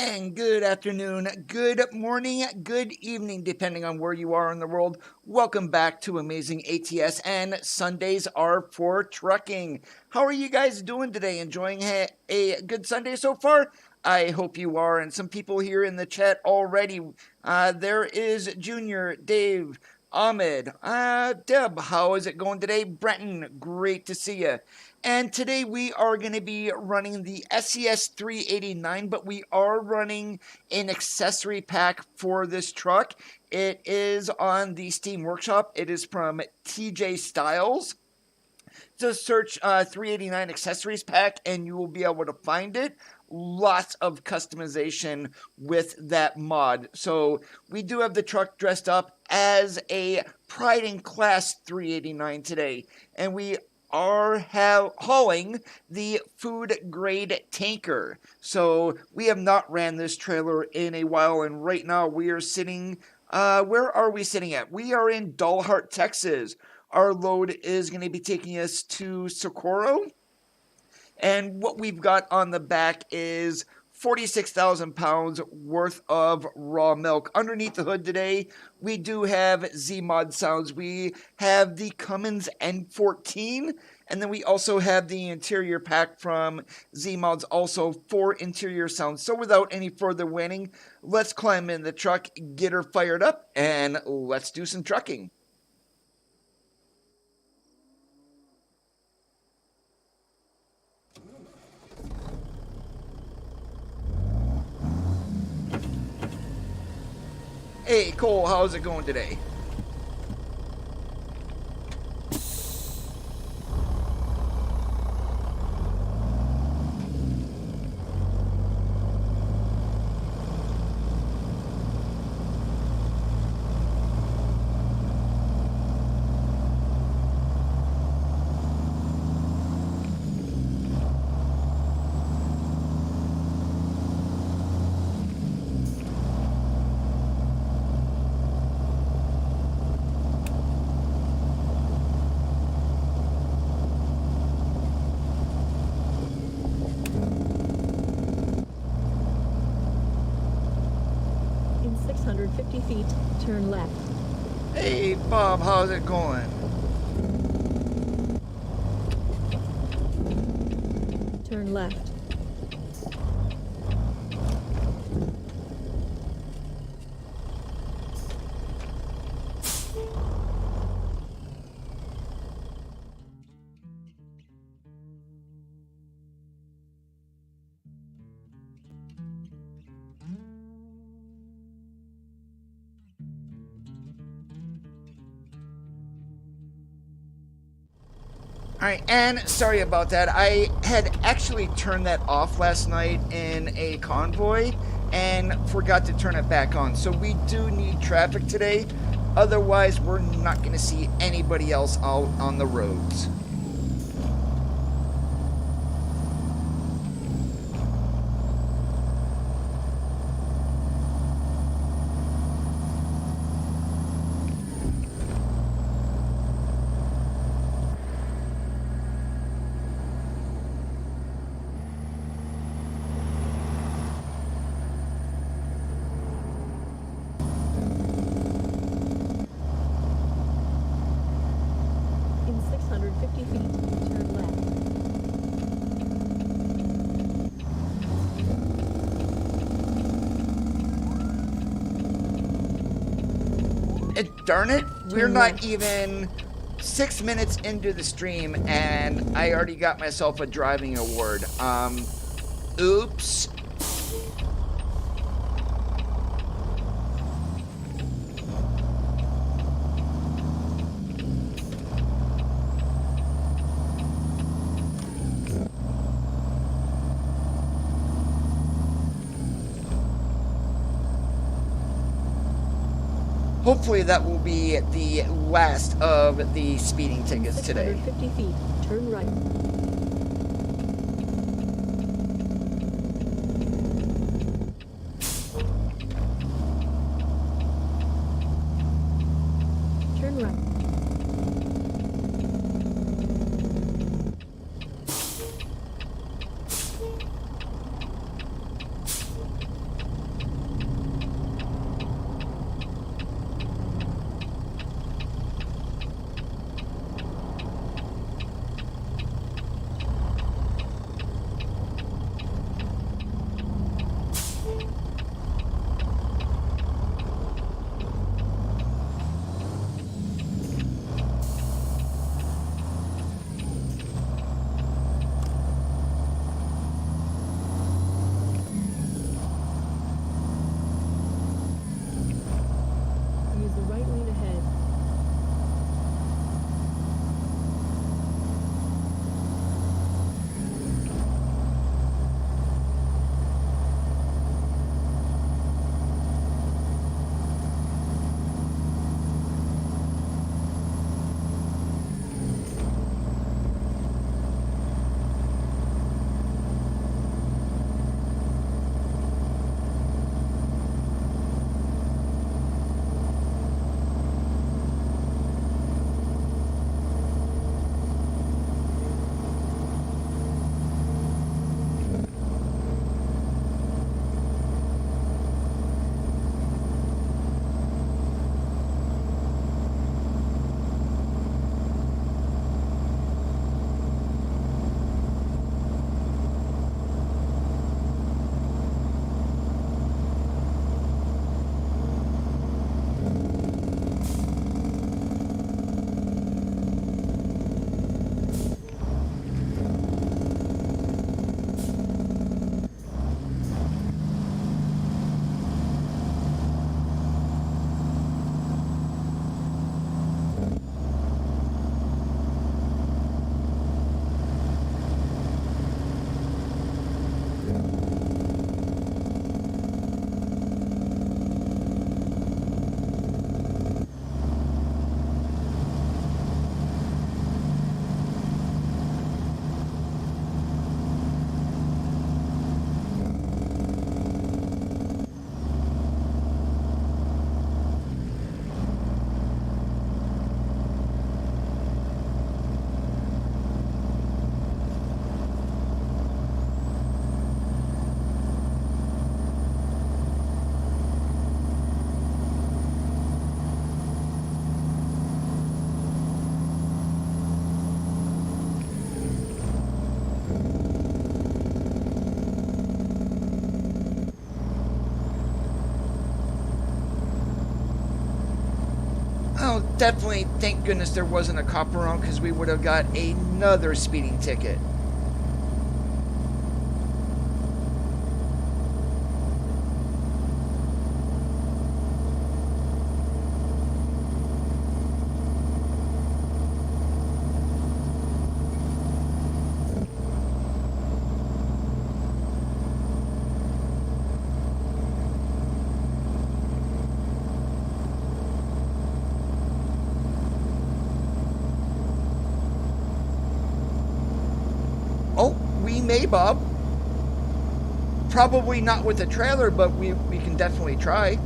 And good afternoon, good morning, good evening, depending on where you are in the world. Welcome back to Amazing ATS, and Sundays are for trucking. How are you guys doing today? Enjoying a good Sunday so far? I hope you are, and some people here in the chat already. There is Junior, Dave, Ahmed, Deb, how is it going today? Brenton, great to see you. And today we are going to be running the SES 389, but we are running an accessory pack for this truck. It is on the Steam Workshop. It is from TJ Styles. Just search 389 accessories pack and you will be able to find it. Lots of customization with that mod. So we do have the truck dressed up as a Pride in Class 389 today. And we are hauling the food grade tanker. So we have not ran this trailer in a while, and right now we are sitting, where are we sitting at? We are in Dalhart, Texas. Our load is going to be taking us to Socorro, and what we've got on the back is 46,000 pounds worth of raw milk. Underneath the hood today, we do have Z-Mod sounds. We have the Cummins N14, and then we also have the interior pack from Z-Mods, also for interior sounds. So without any further waiting, let's climb in the truck, get her fired up, and let's do some trucking. Hey, Cole, how's it going today? In 650 feet, turn left. Hey, Bob, how's it going? Turn left. Alright, and sorry about that. I had actually turned that off last night in a convoy and forgot to turn it back on. So we do need traffic today. Otherwise, we're not going to see anybody else out on the roads. In 650 feet, turn left. Darn it, we're Turn not left. even 6 minutes into the stream and I already got myself a driving award. Oops. Hopefully that will be the last of the speeding tickets today. 650 feet, turn right. Turn right. definitely, thank goodness there wasn't a cop around, because we would have got another speeding ticket. Oh, we may, Bob. Probably not with a trailer, but we can definitely try.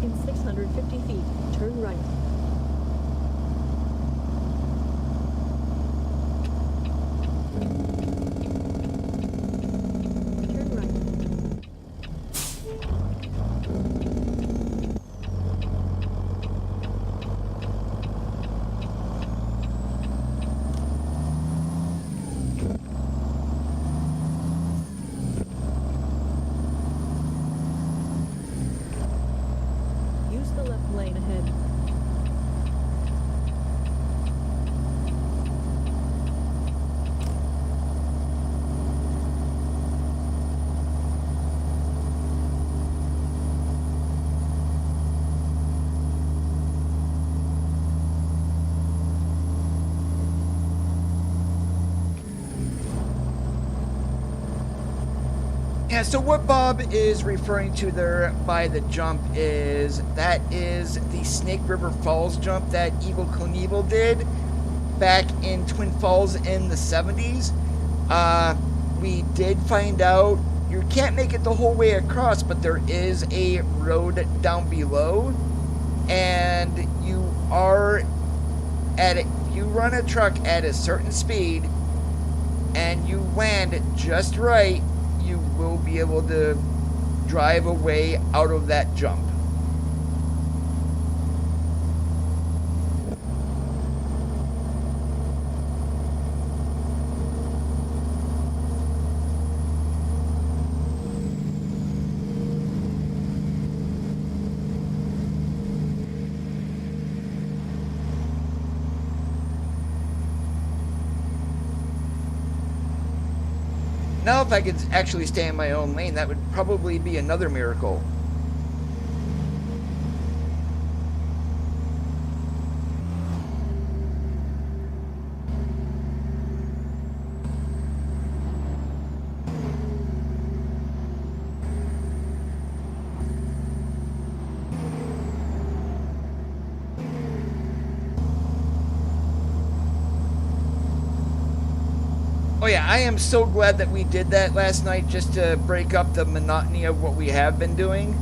In 650 feet, turn right. Turn right. Use the left lane ahead. Yeah, so what Bob is referring to there by the jump is that is the Snake River Falls jump that Eagle Knievel did back in Twin Falls in the 70s. We did find out you can't make it the whole way across, but there is a road down below, and you are at it. You run a truck at a certain speed, and you land just right, you will be able to drive away out of that jump. Now, if I could actually stay in my own lane, that would probably be another miracle. Oh yeah, I am so glad that we did that last night just to break up the monotony of what we have been doing.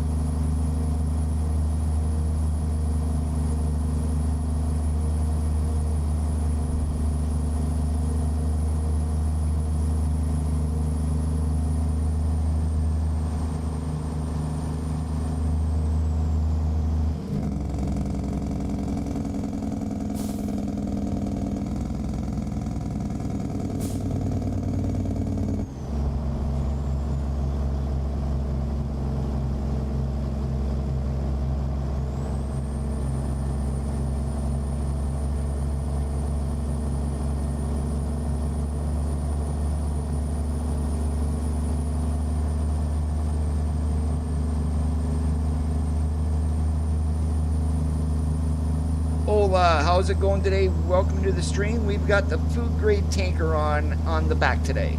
Angela, how's it going today? Welcome to the stream. We've got the food grade tanker on the back today.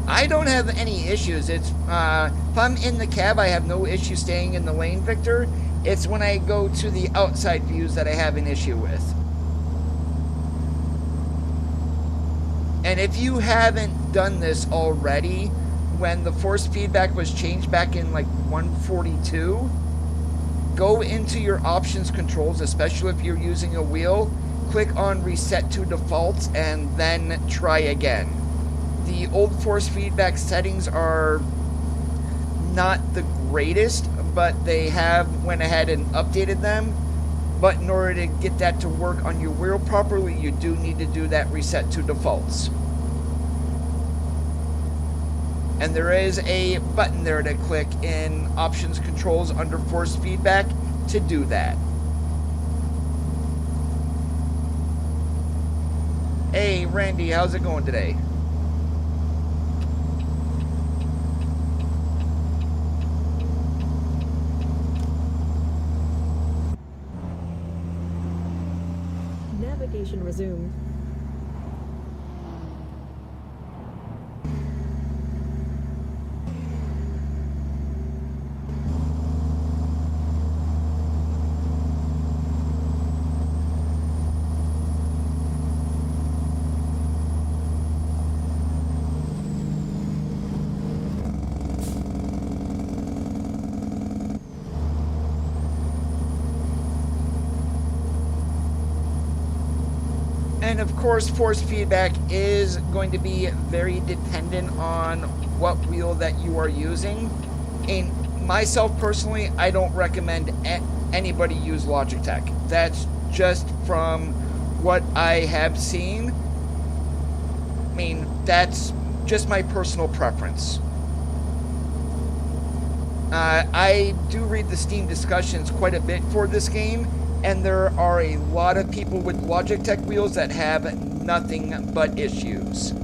I don't have any issues. It's if I'm in the cab, I have no issue staying in the lane, Victor. It's when I go to the outside views that I have an issue with. And if you haven't done this already, when the force feedback was changed back in like 142, go into your options controls, especially if you're using a wheel, click on reset to defaults, and then try again. The old force feedback settings are not the greatest, but they have went ahead and updated them. But in order to get that to work on your wheel properly, you do need to do that reset to defaults. And there is a button there to click in options controls under force feedback to do that. Hey Randy, how's it going today? Navigation resumed. And of course, force feedback is going to be very dependent on what wheel that you are using. And myself personally, I don't recommend anybody use Logitech. That's just from what I have seen. I mean, that's just my personal preference. I do read the Steam discussions quite a bit for this game, and there are a lot of people with Logitech wheels that have nothing but issues.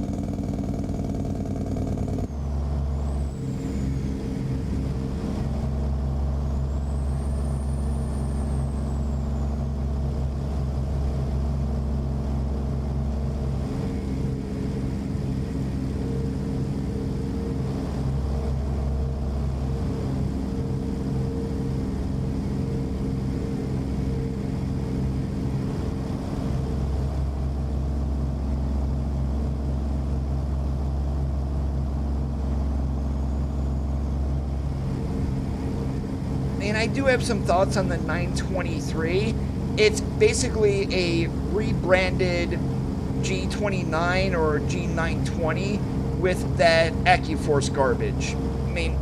And I do have some thoughts on the 923. It's basically a rebranded G29 or G920 with that AccuForce garbage. I mean,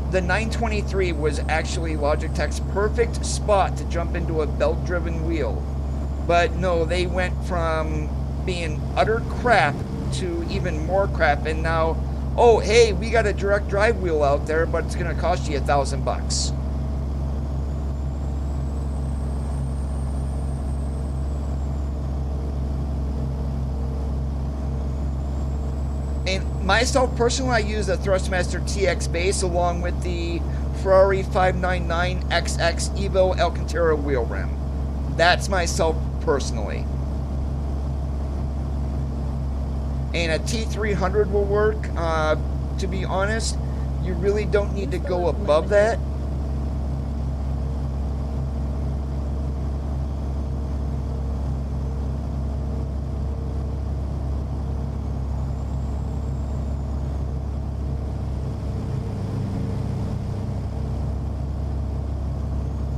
the 923 was actually Logitech's perfect spot to jump into a belt-driven wheel. But no, they went from being utter crap to even more crap, and now, oh, hey, we got a direct drive wheel out there, but it's going to cost you $1,000. And myself personally, I use the Thrustmaster TX base along with the Ferarri 599XX Evo Alcantara wheel rim. That's myself personally. And a T300 will work. To be honest, you really don't need to go above that.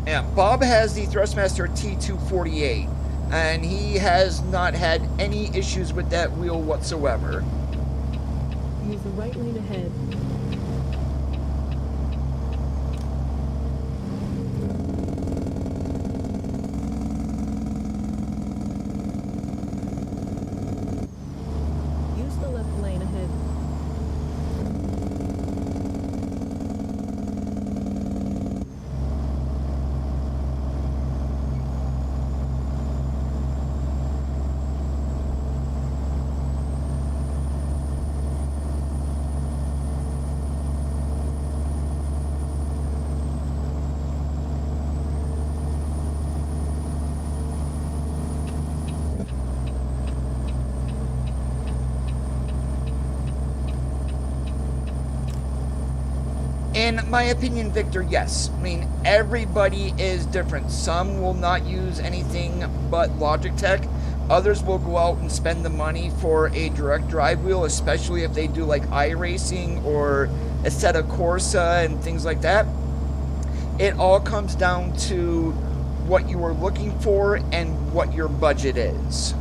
Yeah, Bob has the Thrustmaster T248, and he has not had any issues with that wheel whatsoever. Use the right lane ahead. Use the left lane ahead. In my opinion, Victor, yes. I mean, everybody is different. Some will not use anything but Logitech. Others will go out and spend the money for a direct drive wheel, especially if they do like iRacing or a set of Corsa and things like that. It all comes down to what you are looking for and what your budget is.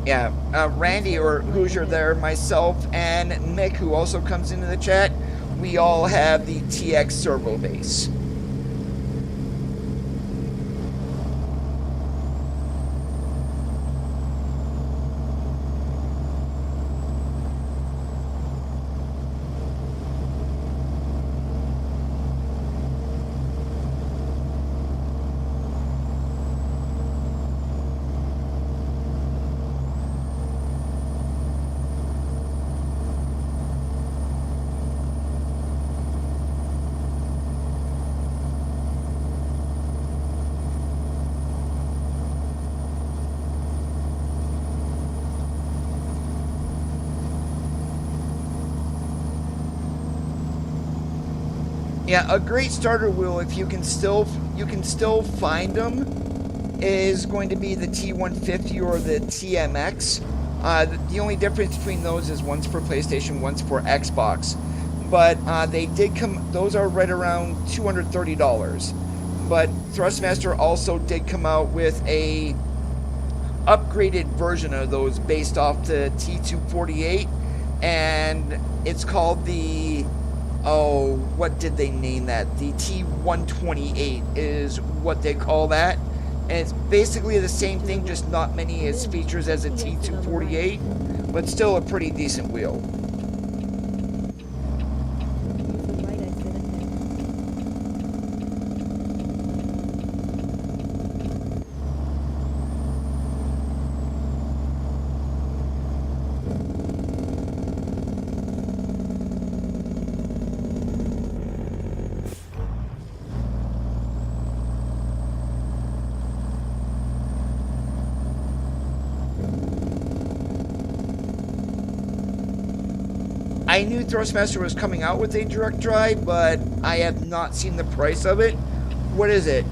Yeah, Randy or Hoosier there, myself, and Mick, who also comes into the chat, we all have the TX Servo base. Yeah, a great starter wheel, if you can still find them, is going to be the T150 or the TMX. The only difference between those is one's for PlayStation, one's for Xbox. But they did come; those are right around $230. But Thrustmaster also did come out with a upgraded version of those based off the T248, and it's called the what did they name that? The T128 is what they call that. And it's basically the same thing, just not many as features as a T248, but still a pretty decent wheel. I knew Thrustmaster was coming out with a direct drive, but I have not seen the price of it. What is it?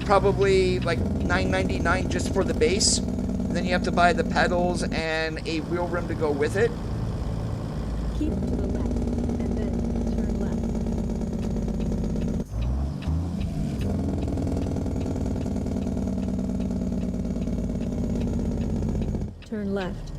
Probably like $9.99 just for the base. Then you have to buy the pedals and a wheel rim to go with it. Keep to the left, and then turn left. Turn left.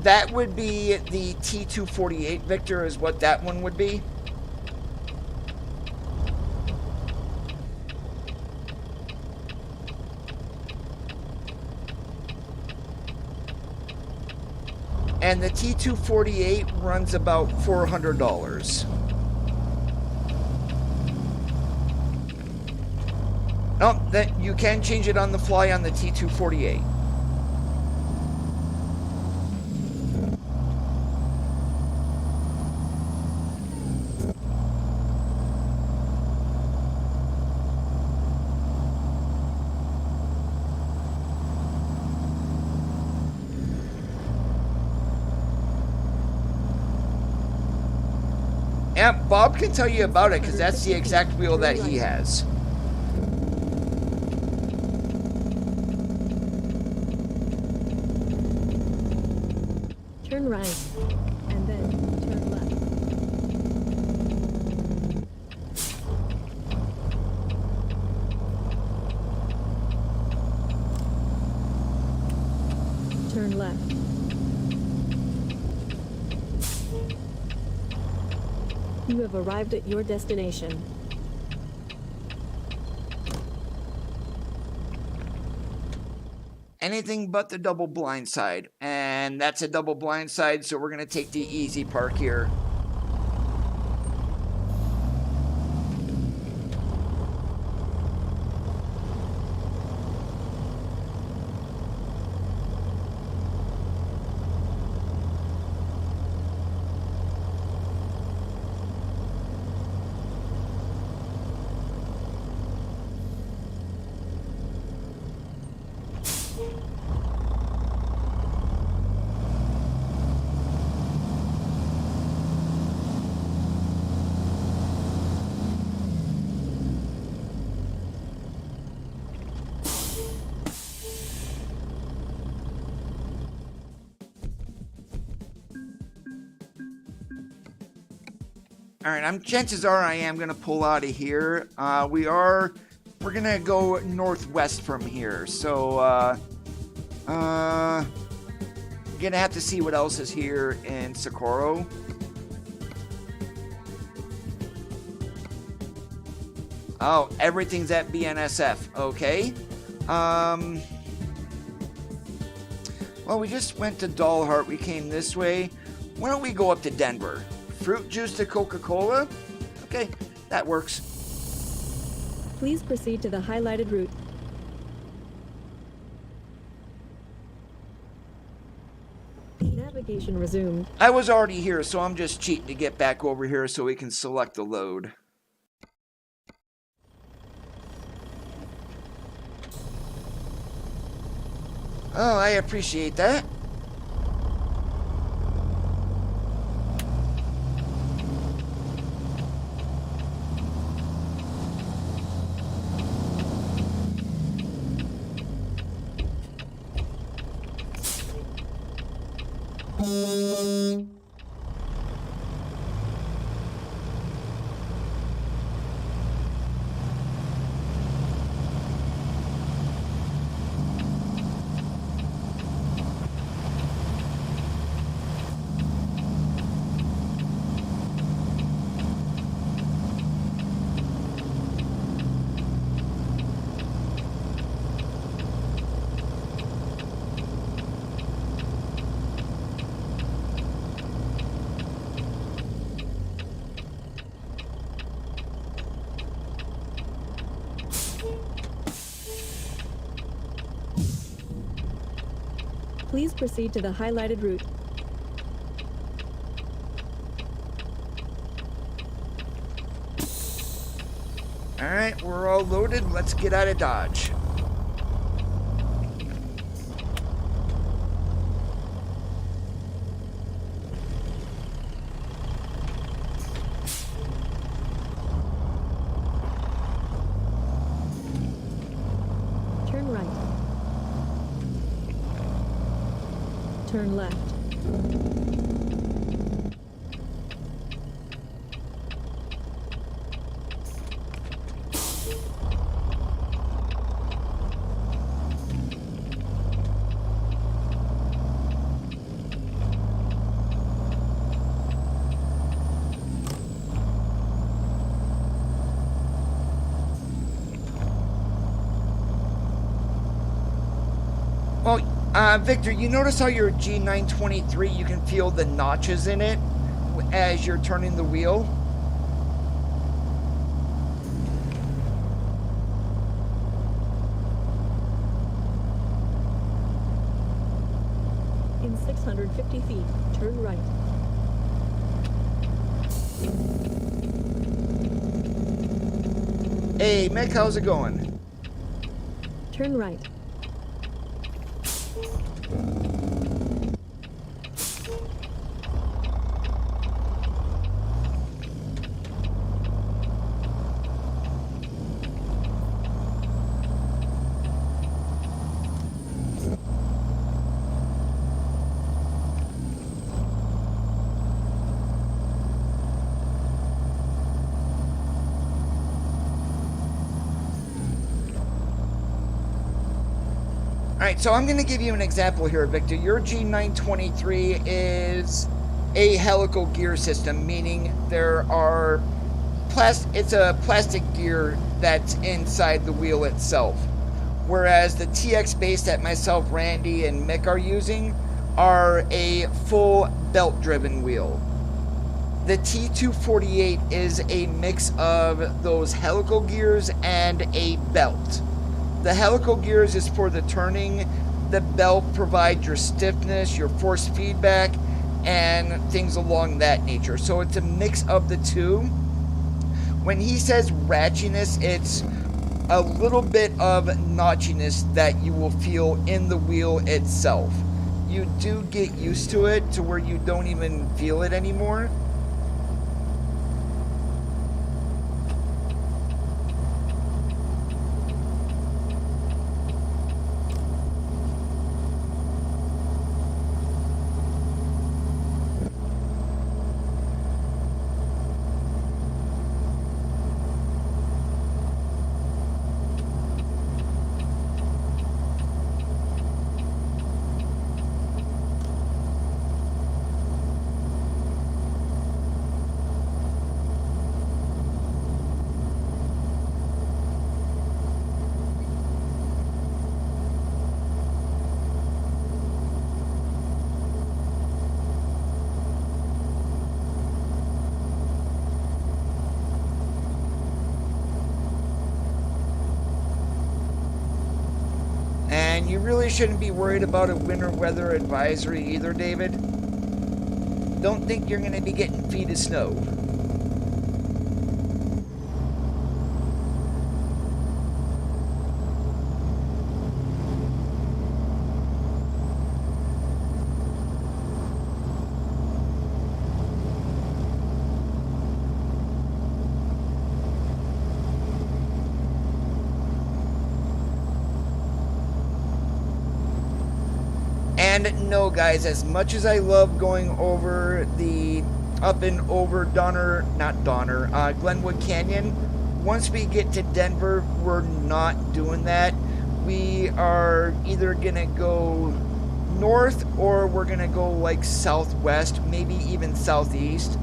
That would be the T248, Victor, is what that one would be. And the T248 runs about $400. Oh, that you can change it on the fly on the T248. Yeah, Bob can tell you about it because that's the exact wheel that he has. Turn right, and then turn left. Turn left. You have arrived at your destination. Anything but the double blind side. And that's a double blind side, so we're going to take the easy park here. All right, chances are I am going to pull out of here. We're going to go northwest from here. So, going to have to see what else is here in Socorro. Oh, everything's at BNSF. Okay. Well, we just went to Dalhart. We came this way. Why don't we go up to Denver? Fruit juice to Coca-Cola? Okay, that works. Please proceed to the highlighted route. Navigation resumed. I was already here, so I'm just cheating to get back over here so we can select the load. Oh, I appreciate that. Please proceed to the highlighted route. All right, we're all loaded. Let's get out of Dodge. Turn right. Turn left. Victor, you notice how your G923, you can feel the notches in it as you're turning the wheel? In 650 feet, turn right. Hey, Mick, how's it going? Turn right. All right, so I'm going to give you an example here, Victor. Your G923 is a helical gear system, meaning there are it's a plastic gear that's inside the wheel itself. Whereas the TX base that myself, Randy, and Mick are using are a full belt-driven wheel. The T248 is a mix of those helical gears and a belt. The helical gears is for the turning. The belt provides your stiffness, your force feedback, and things along that nature. So it's a mix of the two. When he says ratchiness, it's a little bit of notchiness that you will feel in the wheel itself. You do get used to it to where you don't even feel it anymore. And you really shouldn't be worried about a winter weather advisory either, David. Don't think you're going to be getting feet of snow. And no, guys, as much as I love going over up and over Glenwood Canyon, once we get to Denver, we're not doing that. We are either going to go north or we're going to go like southwest, maybe even southeast.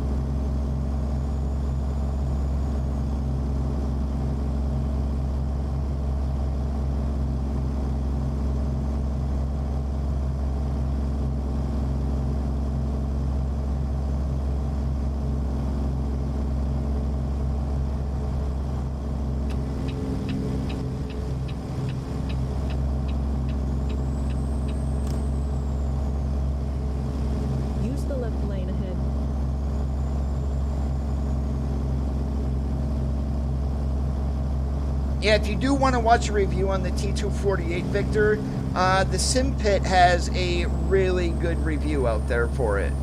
Yeah, if you do want to watch a review on the T248, Victor, the SimPit has a really good review out there for it.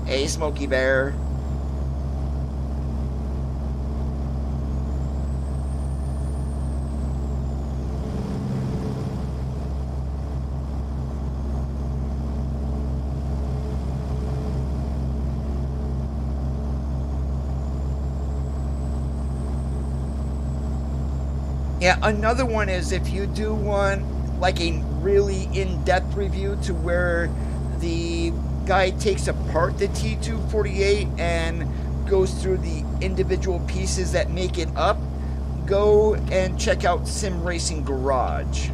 Hey, Smokey Bear. Yeah, another one is if you do want like a really in-depth review to where the guy takes apart the T248 and goes through the individual pieces that make it up, go and check out Sim Racing Garage.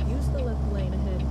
Use the left lane ahead.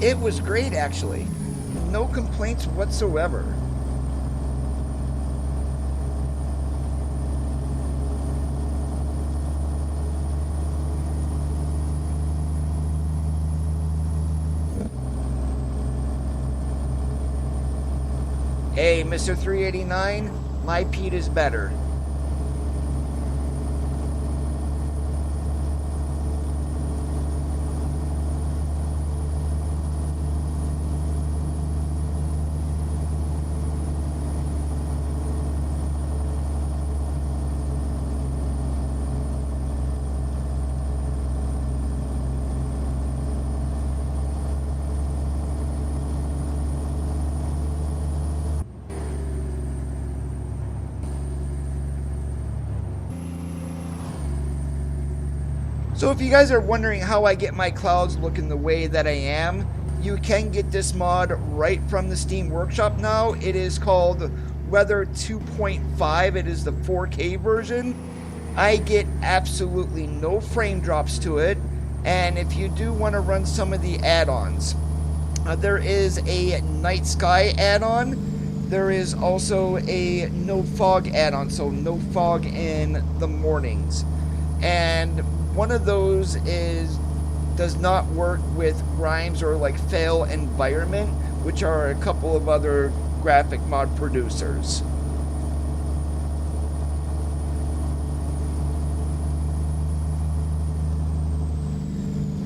It was great, actually. No complaints whatsoever. Hey, Mr. 389, my Pete is better. So if you guys are wondering how I get my clouds looking the way that I am, you can get this mod right from the Steam Workshop now. It is called Weather 2.5. It is the 4K version. I get absolutely no frame drops to it. And if you do want to run some of the add-ons, there is a night sky add-on. There is also a no fog add-on, so no fog in the mornings. And one of those does not work with Grimes or like Fail Environment, which are a couple of other graphic mod producers.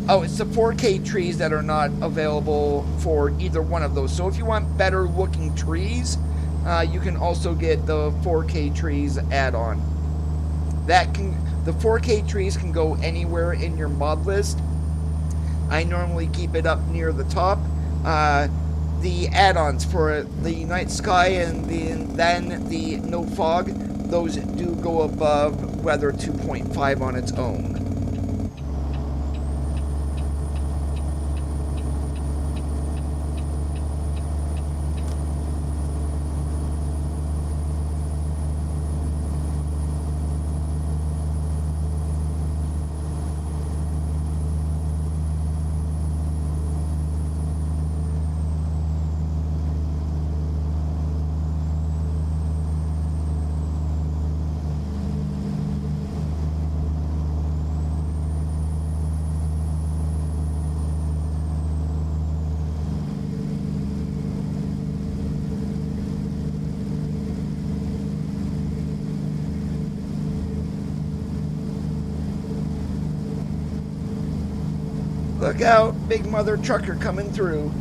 Oh, it's the 4K trees that are not available for either one of those. So if you want better looking trees, you can also get the 4K trees add-on. The 4K trees can go anywhere in your mod list. I normally keep it up near the top. The add-ons for the night sky and then the no fog, those do go above Weather 2.5 on its own. Look out, big mother trucker coming through.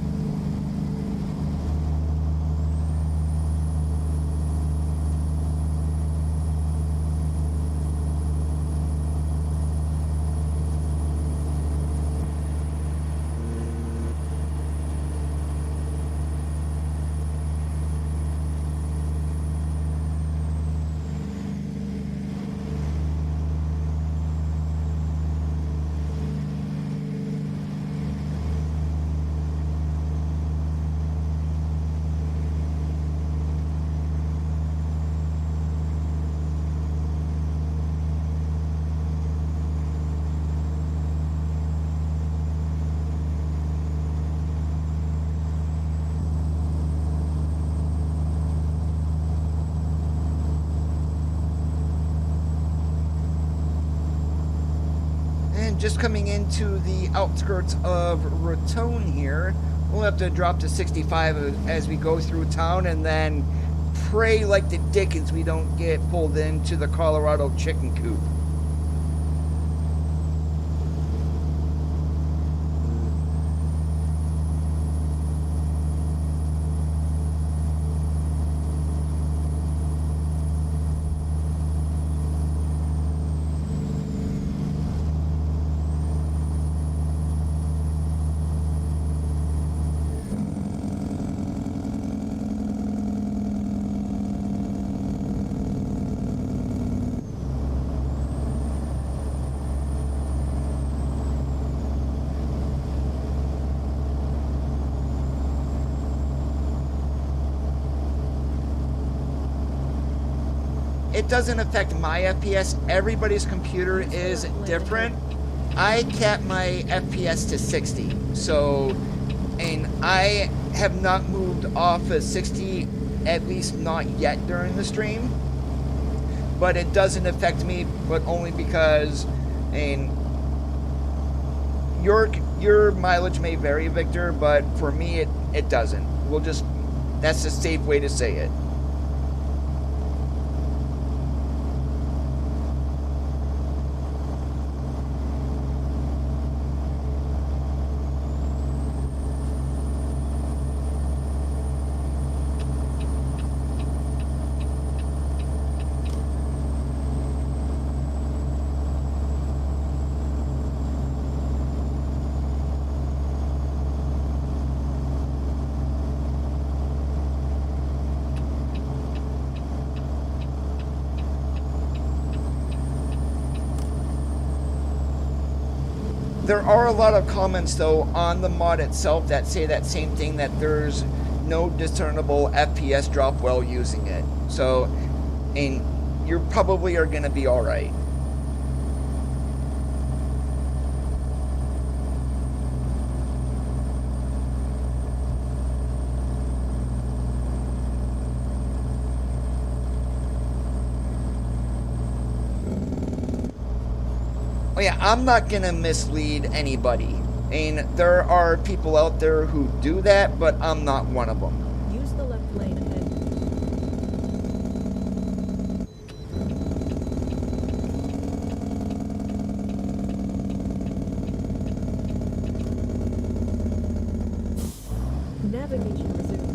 Just coming into the outskirts of Raton here. We'll have to drop to 65 as we go through town, and then pray like the dickens we don't get pulled into the Colorado chicken coop. It doesn't affect my FPS. Everybody's computer is different. I cap my FPS to 60. So And I have not moved off of 60, at least not yet during the stream. But it doesn't affect me, but only because, and your mileage may vary, Victor, but for me it doesn't. That's a safe way to say it. There are a lot of comments, though, on the mod itself that say that same thing, that there's no discernible FPS drop while using it. So, and you probably are going to be all right. Oh yeah, I'm not gonna mislead anybody. And there are people out there who do that, but I'm not one of them. Use the left lane ahead. Navigation resumed.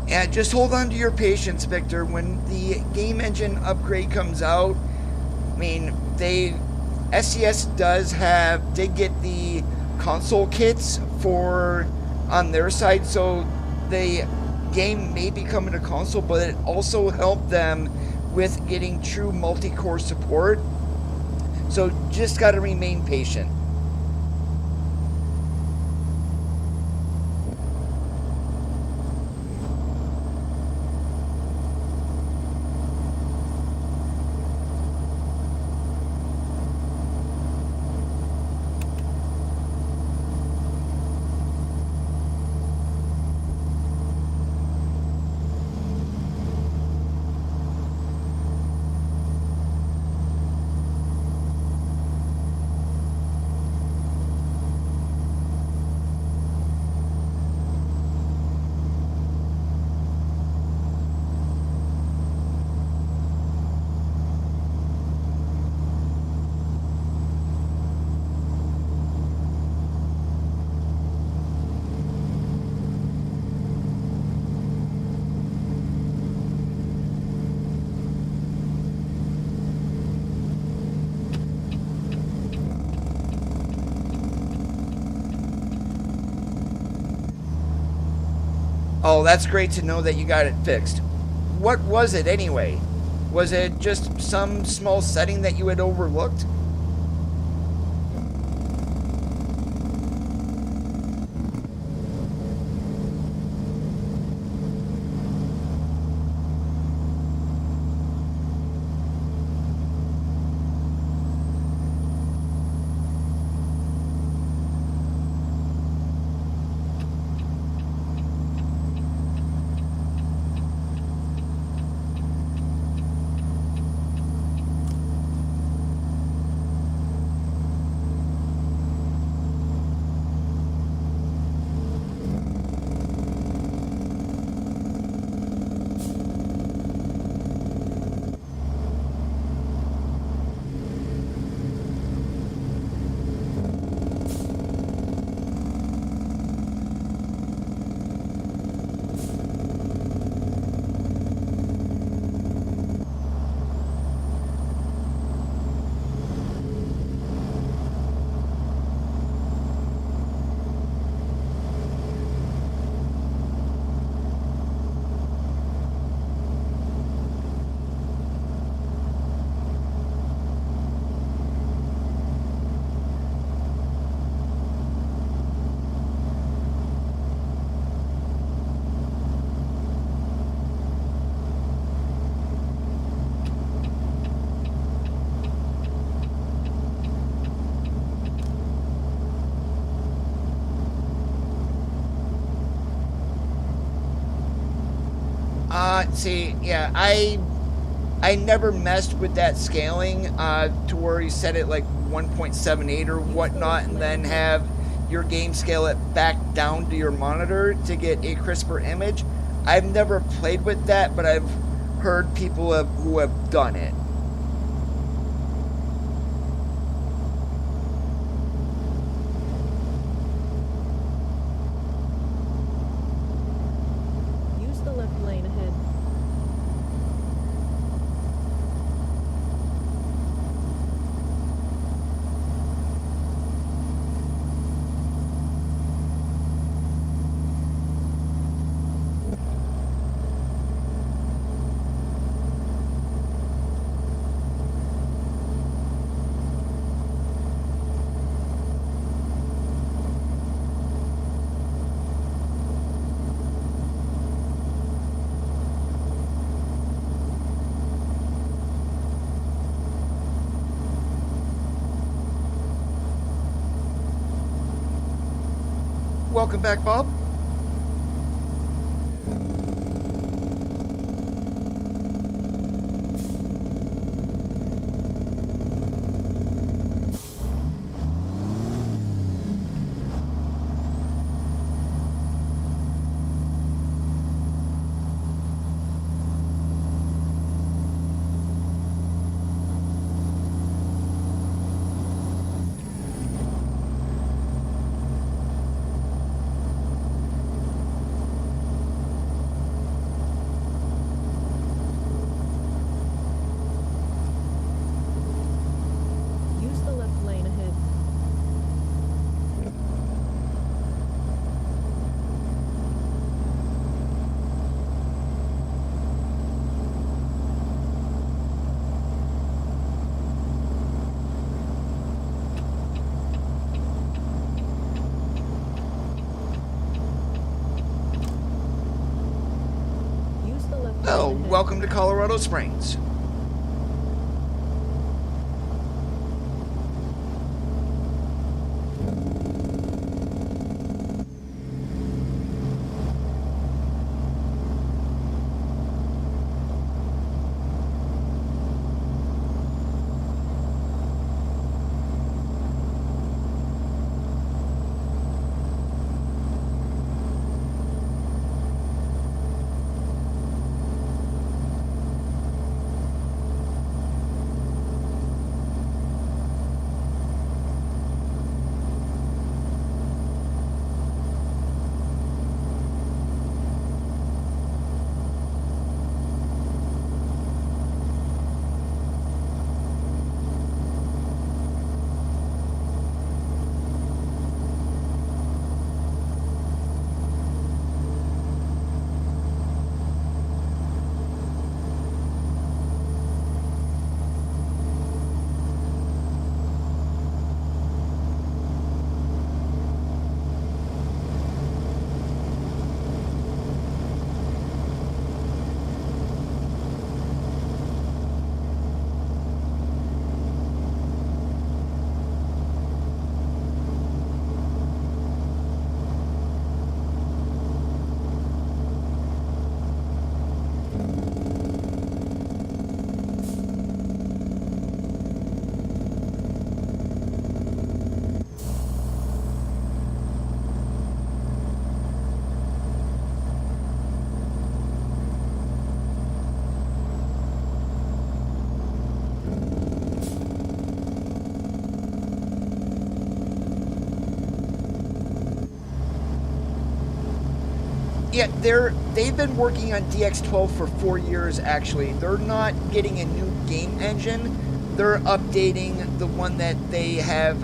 Yeah, just hold on to your patience, Victor. When the game engine upgrade comes out, I mean, SCS did get the console kits on their side, so the game may be coming to console, but it also helped them with getting true multi-core support. So just gotta remain patient. Oh, that's great to know that you got it fixed. What was it anyway? Was it just some small setting that you had overlooked? See, yeah, I never messed with that scaling to where you set it like 1.78 or whatnot, and then have your game scale it back down to your monitor to get a crisper image. I've never played with that, but I've heard people who have done it. Use the left lane ahead. Welcome back, Bob. Use the left lane ahead. Use the left Oh, lane ahead. welcome to Colorado Springs. Yeah, they've been working on DX12 for 4 years. Actually, they're not getting a new game engine. They're updating the one that they have,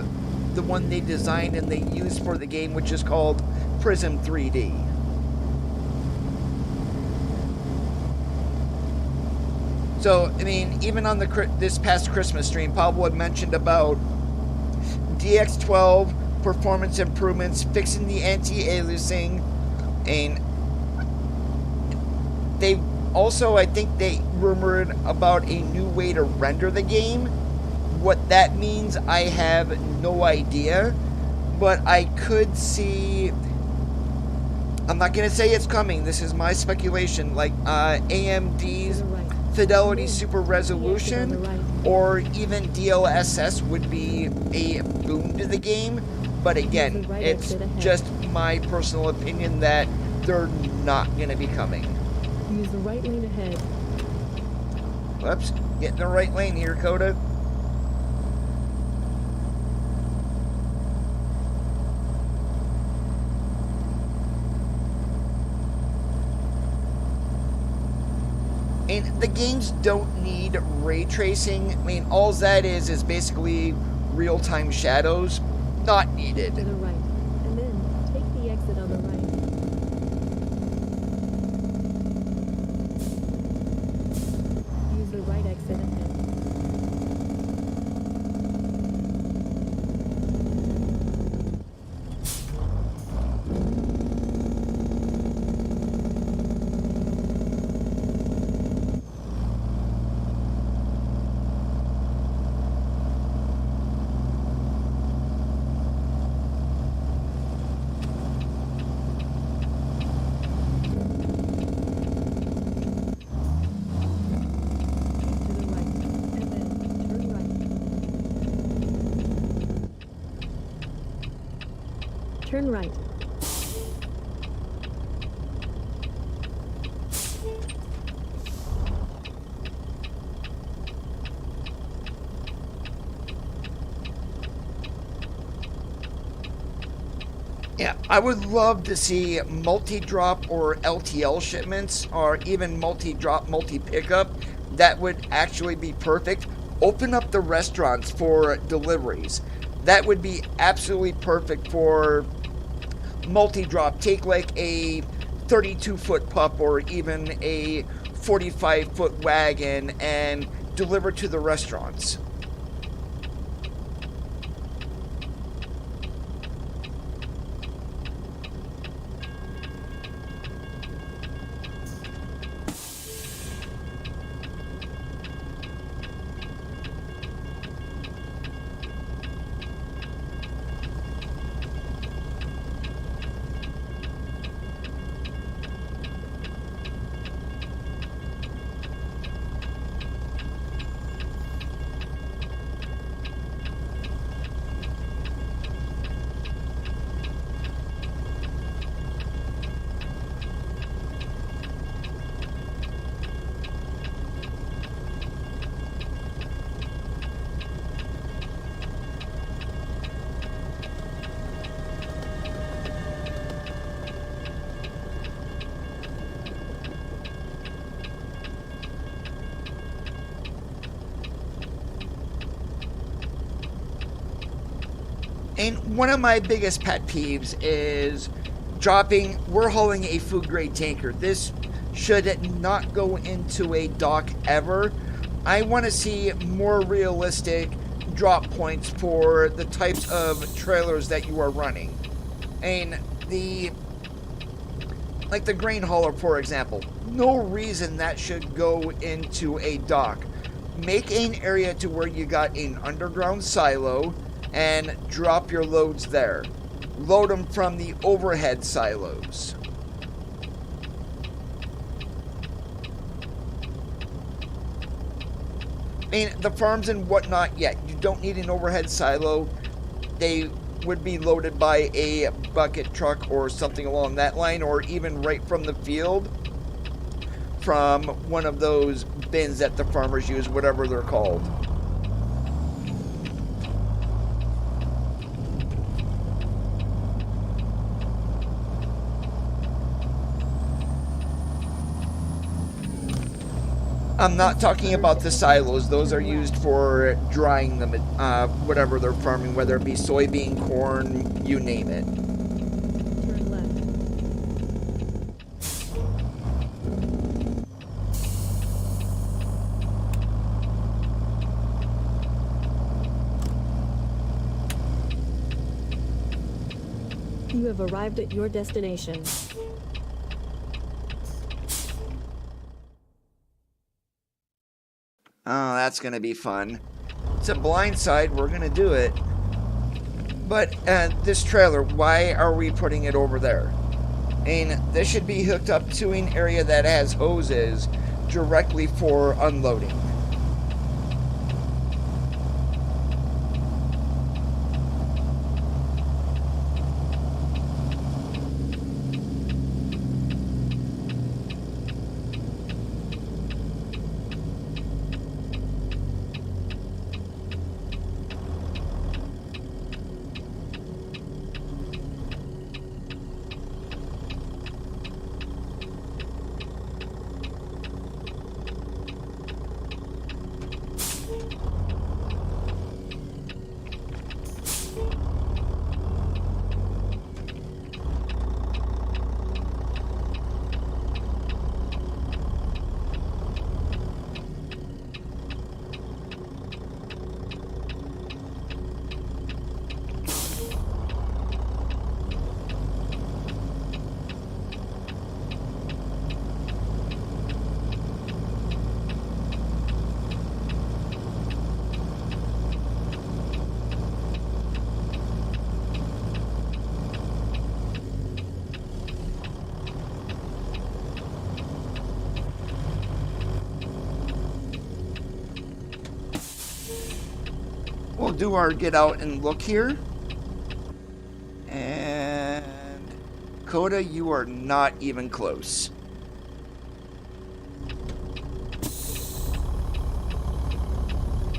the one they designed and they use for the game, which is called Prism 3D. So, I mean, even on this past Christmas stream, Pablo had mentioned about DX12 performance improvements, fixing the anti-aliasing, and they also, I think they rumored about a new way to render the game. What that means, I have no idea, but I could see I'm not going to say it's coming. This is my speculation. Like AMD's To the right. Fidelity And then Super take the exit on the Resolution right. or even DLSS would be a boon to the game. But again, Use the right it's exit ahead. just my personal opinion that they're not going to be coming. Use the right lane ahead. Whoops. Get in the right lane here, Coda. And the games don't need ray tracing. I mean, all that is basically real-time shadows. Not needed. To the right. And then take the exit on the right. Use the right exit ahead. To the right. And then turn right. Turn right. Yeah, I would love to see multi-drop or LTL shipments, or even multi-drop, multi-pickup. That would actually be perfect. Open up the restaurants for deliveries. That would be absolutely perfect for multi-drop. Take like a 32-foot pup or even a 45-foot wagon and deliver to the restaurants. And one of my biggest pet peeves is we're hauling a food grade tanker. This should not go into a dock ever. I want to see more realistic drop points for the types of trailers that you are running. And like the grain hauler, for example, no reason that should go into a dock. Make an area to where you got an underground silo and drop your loads there. Load them from the overhead silos. I mean, the farms and whatnot, yeah, you don't need an overhead silo. They would be loaded by a bucket truck or something along that line, or even right from the field from one of those bins that the farmers use, whatever they're called. I'm not talking about the silos. Those are used for drying them, whatever they're farming, whether it be soybean, corn, you name it. Turn left. You have arrived at your destination. Oh, that's going to be fun. It's a blind side. We're going to do it. But this trailer, why are we putting it over there? And this should be hooked up to an area that has hoses directly for unloading. We'll do our get out and look here. And Coda, you are not even close.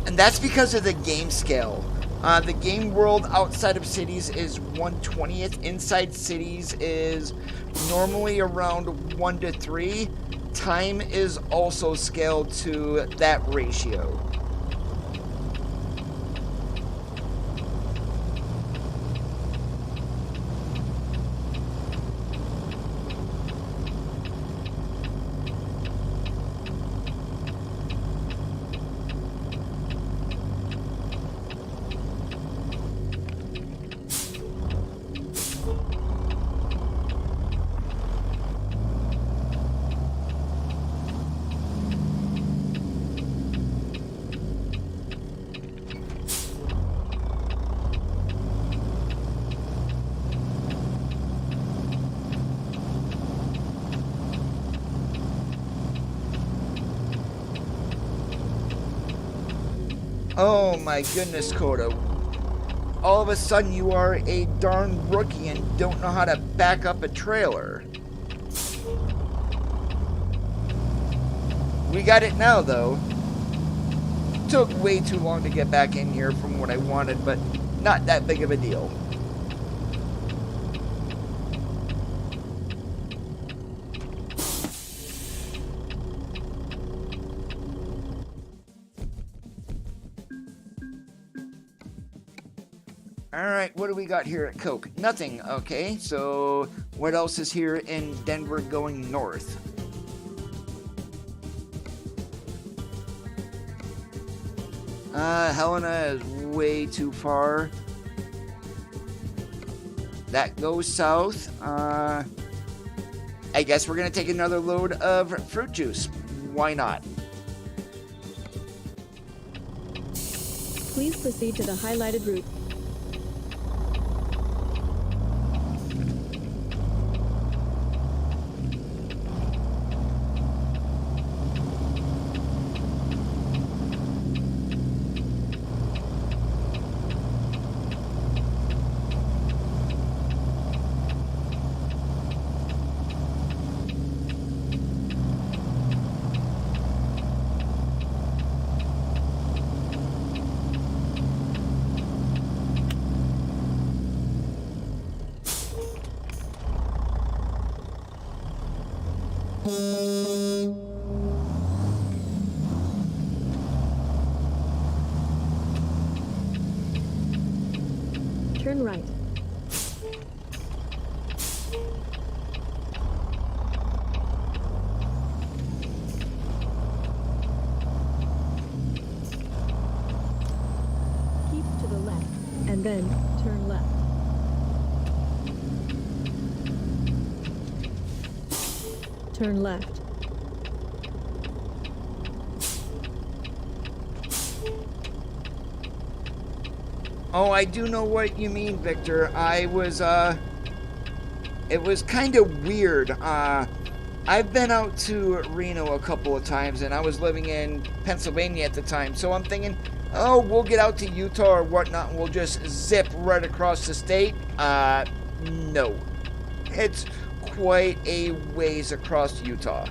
And that's because of the game scale. The game world outside of cities is 1/20th. Inside cities is normally around 1:3. Time is also scaled to that ratio. Oh my goodness, Coda. All of a sudden you are a darn rookie and don't know how to back up a trailer. We got it now, though. Took way too long to get back in here from what I wanted, but not that big of a deal. Alright, what do we got here at Coke? Nothing. Okay, so what else is here in Denver going north? Helena is way too far. That goes south. I guess we're going to take another load of fruit juice. Why not? Please proceed to the highlighted route. Turn right. Keep to the left, and then turn left. Turn left. Oh, I do know what you mean, Victor. I was, It was kind of weird. I've been out to Reno a couple of times, and I was living in Pennsylvania at the time, so I'm thinking, oh, we'll get out to Utah or whatnot, and we'll just zip right across the state. No. It's quite a ways across Utah.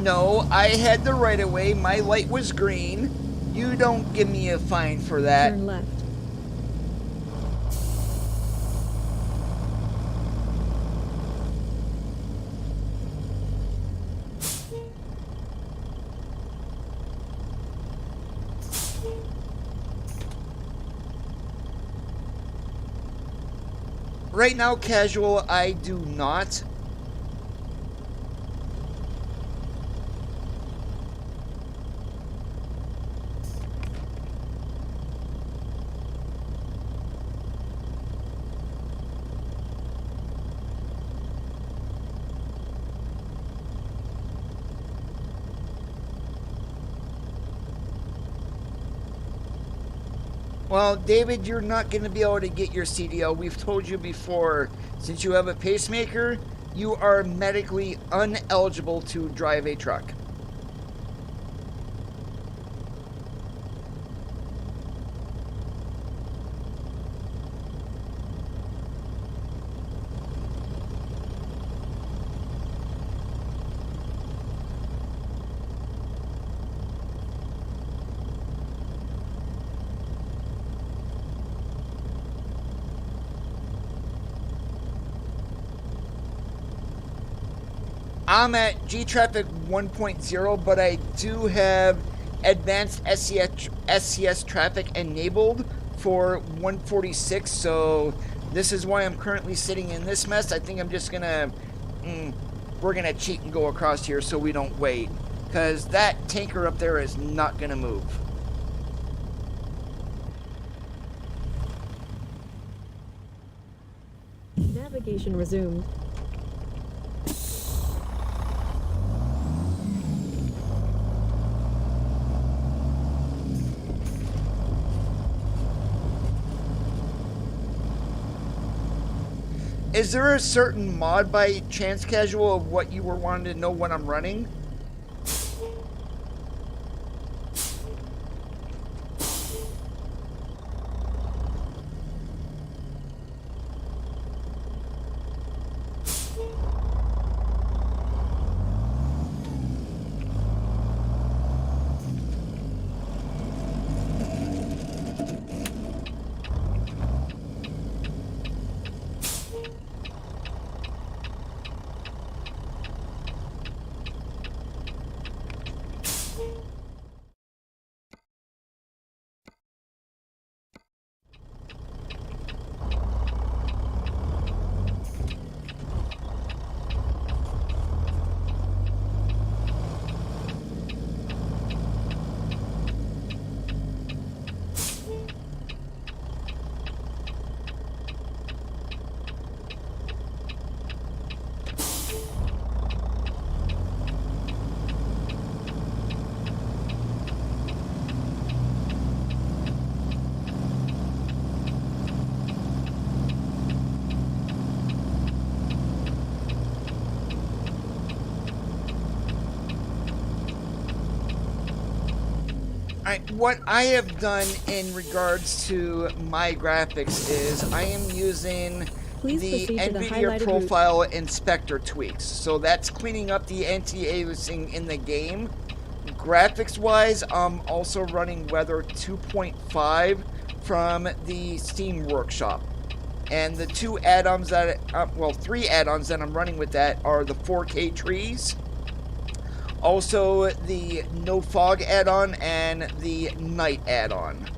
No, I had the right of way. My light was green. You don't give me a fine for that. Turn left. Right now, casual, I do not. Well, David, you're not going to be able to get your CDL. We've told you before, since you have a pacemaker, you are medically ineligible to drive a truck. I'm at G-Traffic 1.0, but I do have advanced SCS traffic enabled for 146, so this is why I'm currently sitting in this mess. I think I'm just gonna, we're gonna cheat and go across here so we don't wait, because that tanker up there is not gonna move. Navigation resumed. Is there a certain mod by chance, casual, of what you were wanting to know when I'm running? What I have done in regards to my graphics is I am using the NVIDIA Profile Inspector tweaks. So that's cleaning up the anti-aliasing in the game. Graphics-wise, I'm also running Weather 2.5 from the Steam Workshop. And the two add-ons that, well, three add-ons that I'm running with that are the 4K trees, Also the no fog add-on and the night add-on.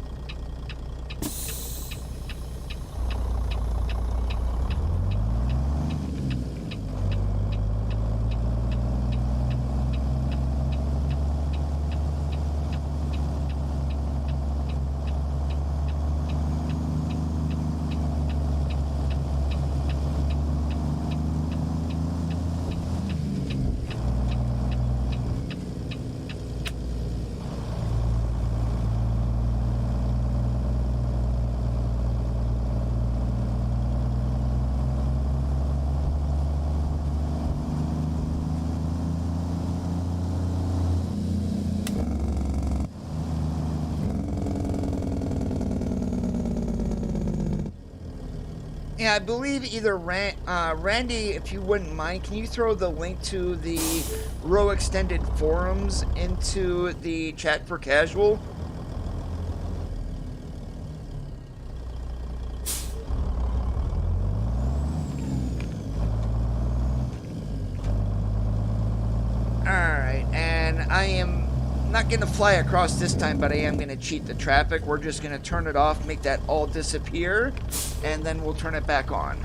Yeah, I believe either Randy, if you wouldn't mind, can you throw the link to the Row Extended forums into the chat for casual? Alright, and I am not going to fly across this time, but I am going to cheat the traffic. We're just going to turn it off, make that all disappear, and then we'll turn it back on.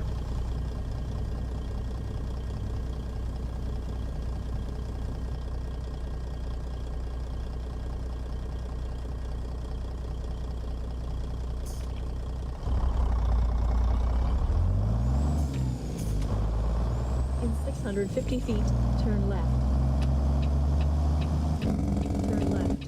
In 650 feet, turn left. Turn left.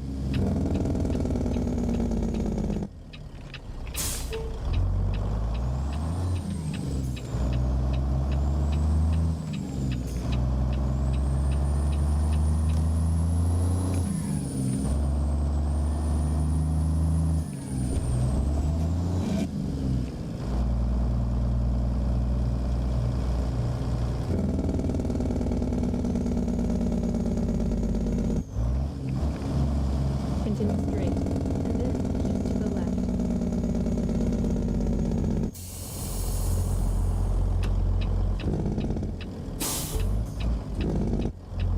Continue straight, and then keep to the left.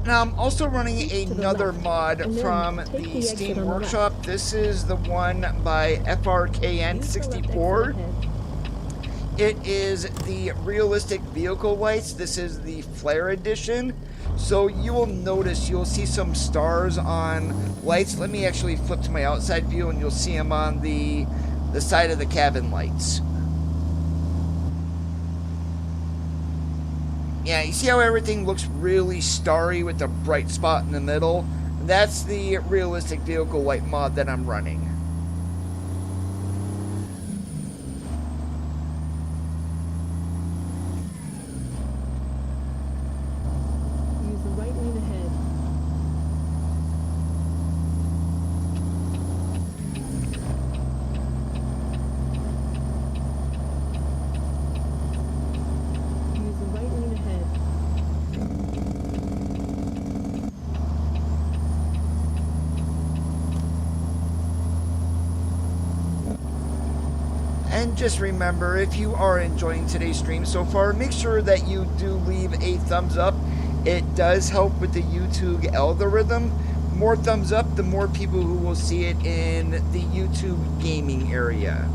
Now, I'm also running Keep to the another left, mod and then from take the the exit Steam on the Workshop. This is the one by Use the left FRKN64. exit ahead. It is the realistic vehicle lights. This is the Flare edition. So you will notice, you'll see some stars on lights. Let me actually flip to my outside view and you'll see them on the side of the cabin lights. Yeah, you see how everything looks really starry with a bright spot in the middle? That's the realistic vehicle light mod that I'm running. Use the right lane ahead. Use the right lane ahead. And just remember, if you are enjoying today's stream so far, make sure that you do leave a thumbs up. It does help with the YouTube algorithm. More thumbs up, the more people who will see it in the YouTube gaming area.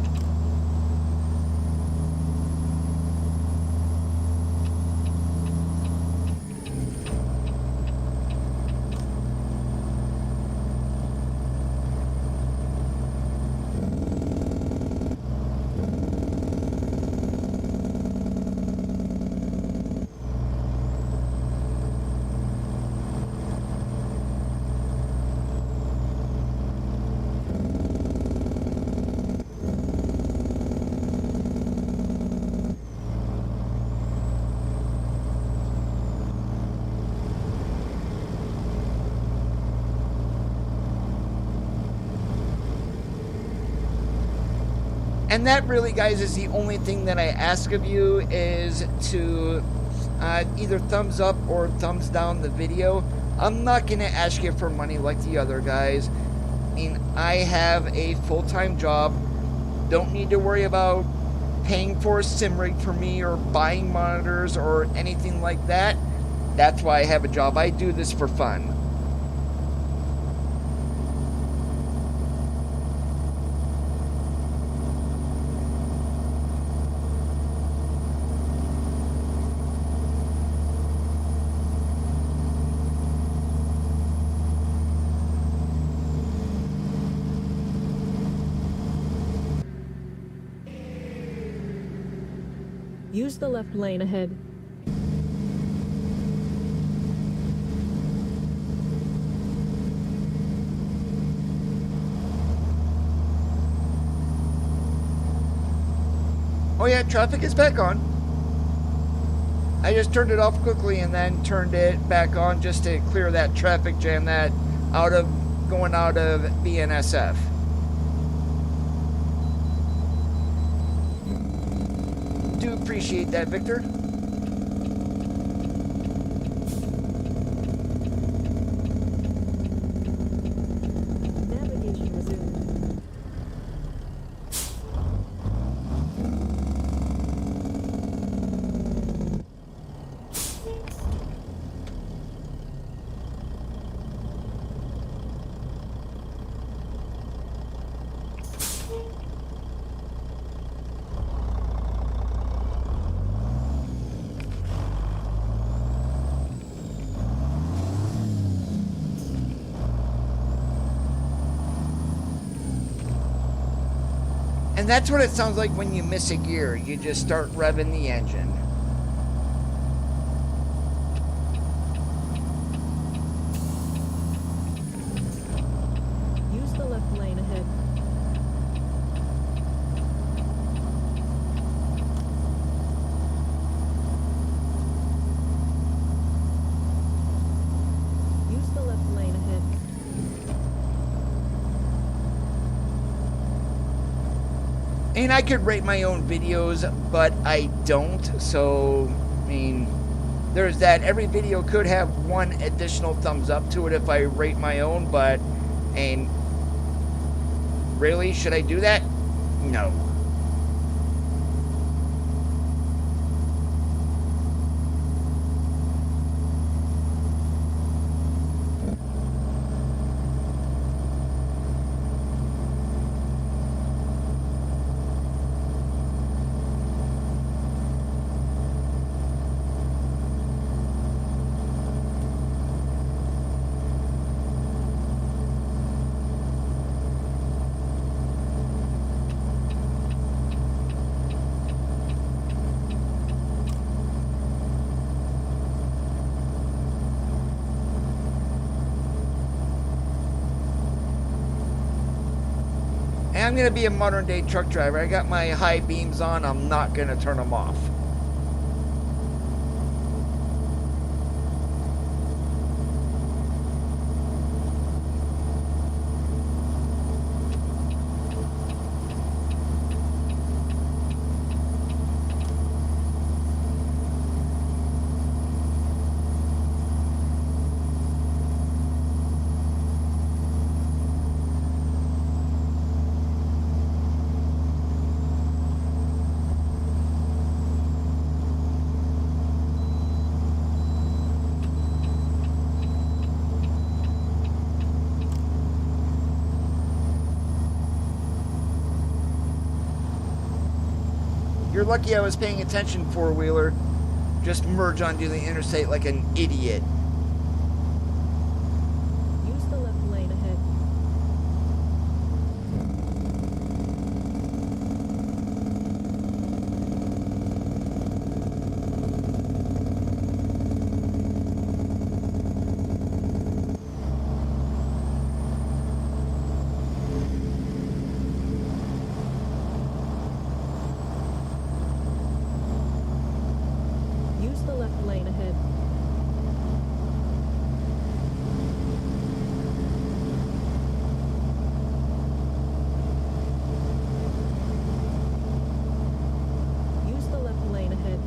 And that really, guys, is the only thing that I ask of you, is to either thumbs up or thumbs down the video. I'm not going to ask you for money like the other guys. I mean, I have a full-time job. Don't need to worry about paying for a sim rig for me or buying monitors or anything like that. That's why I have a job. I do this for fun. Use the left lane ahead. Oh yeah, traffic is back on. I just turned it off quickly and then turned it back on just to clear that traffic jam that going out of BNSF. Do appreciate that, Victor. Navigation resumed. And that's what it sounds like when you miss a gear. You just start revving the engine. Use the left lane ahead. Use the left lane ahead. And I could rate my own videos, but I don't. So, I mean, there's that. Every video could have one additional thumbs up to it if I rate my own, but, and really, should I do that? No. I'm going to be a modern day truck driver. I got my high beams on. I'm not going to turn them off. You're lucky I was paying attention, four-wheeler. Just merge onto the interstate like an idiot. Use the left lane ahead. Use the left lane ahead. Use the left lane ahead.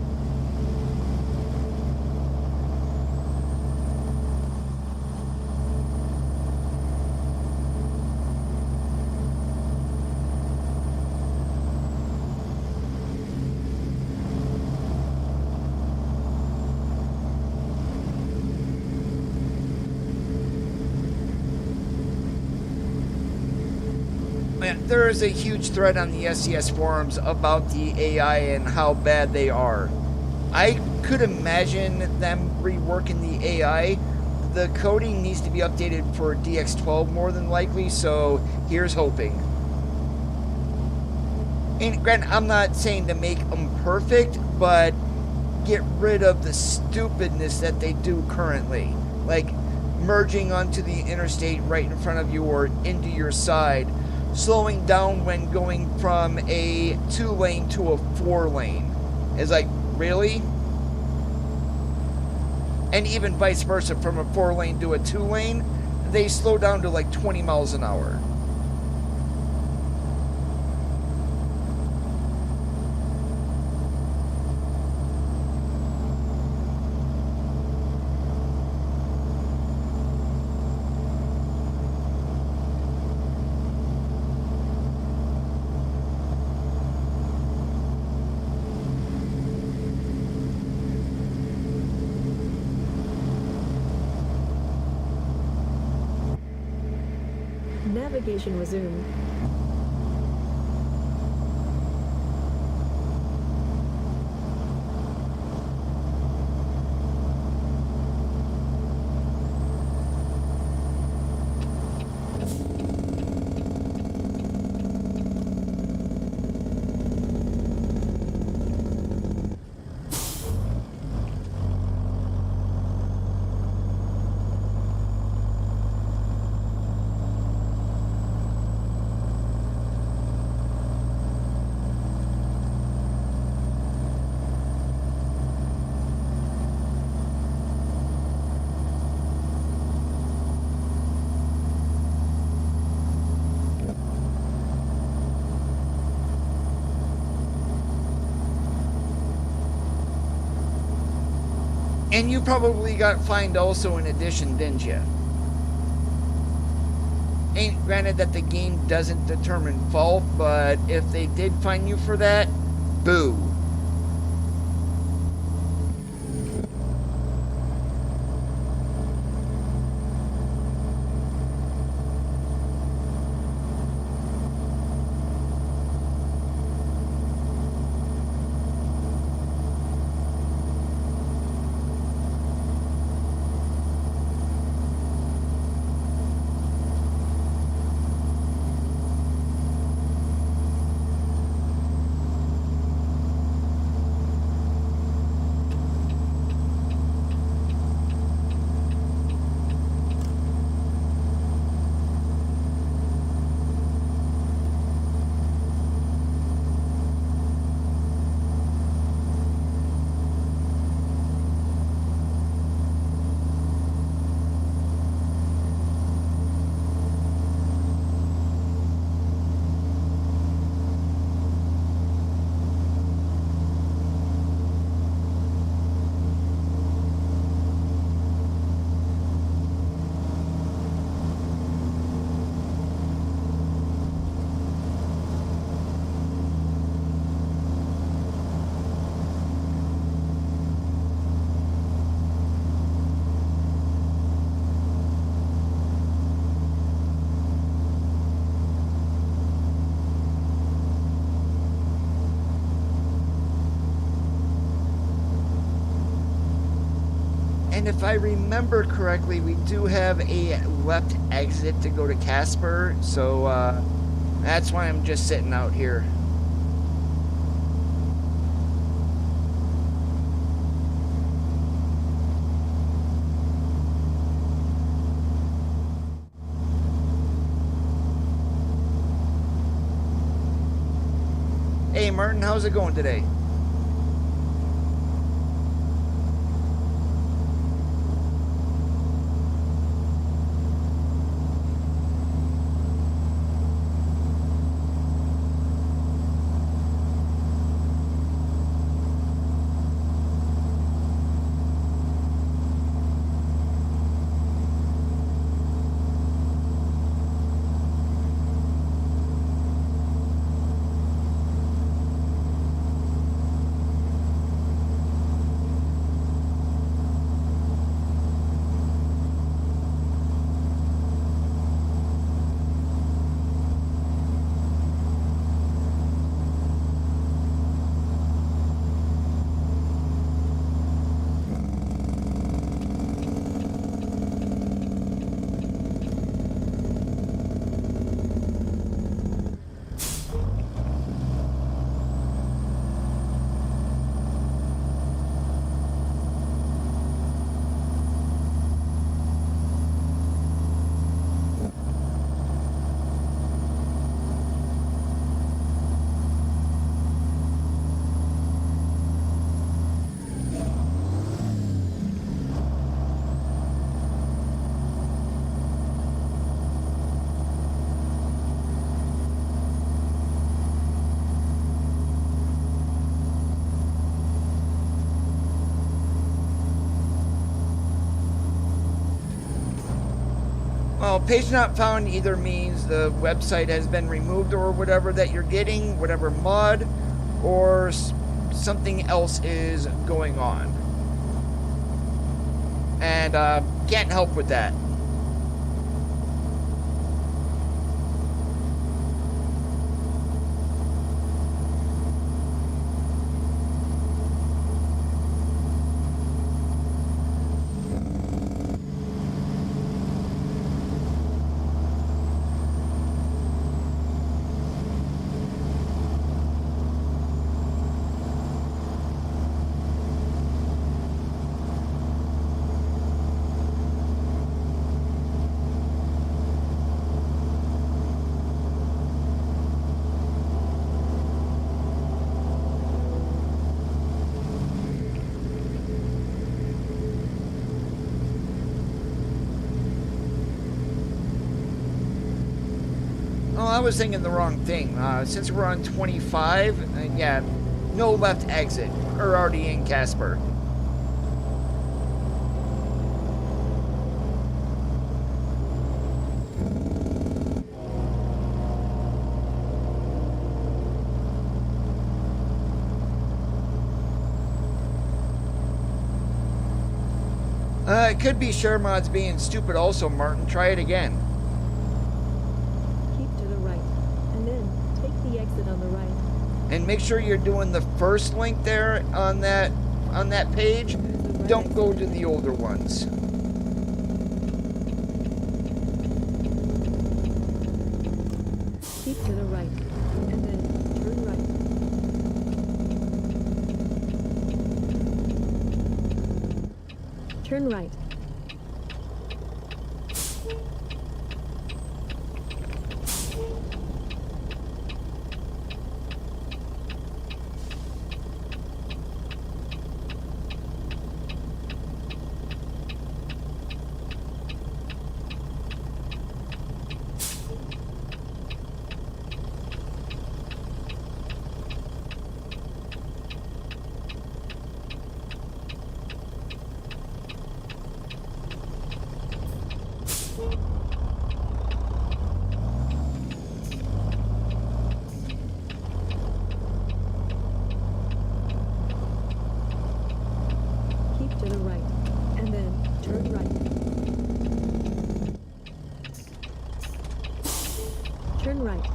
Man, there is a huge thread on the SES forums about the AI and how bad they are. I could imagine them reworking the AI. The coding needs to be updated for DX12 more than likely, so here's hoping. And granted, I'm not saying to make them perfect, but get rid of the stupidness that they do currently. Like merging onto the interstate right in front of you or into your side, slowing down when going from a 2-lane to a 4-lane. It's like, really? And even vice versa, from a 4-lane to a 2-lane, they slow down to like 20 miles an hour. Navigation resumed. And you probably got fined also in addition, didn't you? Ain't granted that the game doesn't determine fault, but if they did fine you for that, boo. And if I remember correctly, we do have a left exit to go to Casper, so that's why I'm just sitting out here. Hey Martin, how's it going today? Well, page not found either means the website has been removed or whatever that you're getting, whatever mod, or something else is going on. And can't help with that. Oh, I was thinking the wrong thing. Since we're on 25, yeah, no left exit. We're already in Casper. It could be share mods being stupid also, Martin. Try it again. Keep to the right, and then take the exit on the right. And make sure you're doing the first link there on that page. Don't go to the older ones. Keep to the right, and then turn right. Turn right. To the right, and then turn right. Turn right.